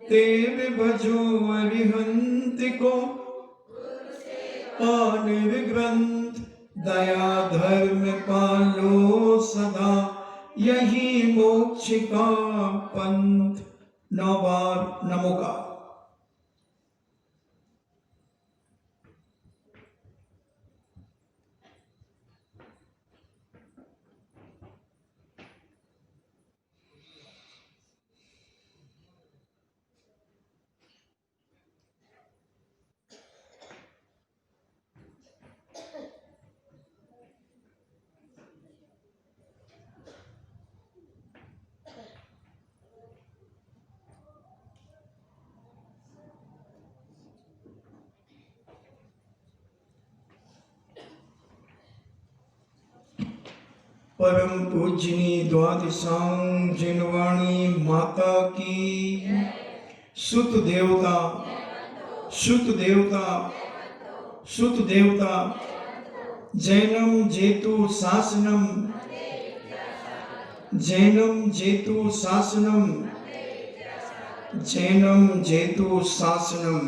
तेरे भजो अरिहंत को आनर ग्रंथ, दया धर्म पालो सदा, यही मोक्ष का पंथ। 9 बार नमोकार। परम पूजनी द्वादशां जिनवाणी माता की। सुत देवता, सुत देवता, सुत देवता। जैनम जेतु शासनम, जैनम जेतु शासनम। जैनम जैतु शासनम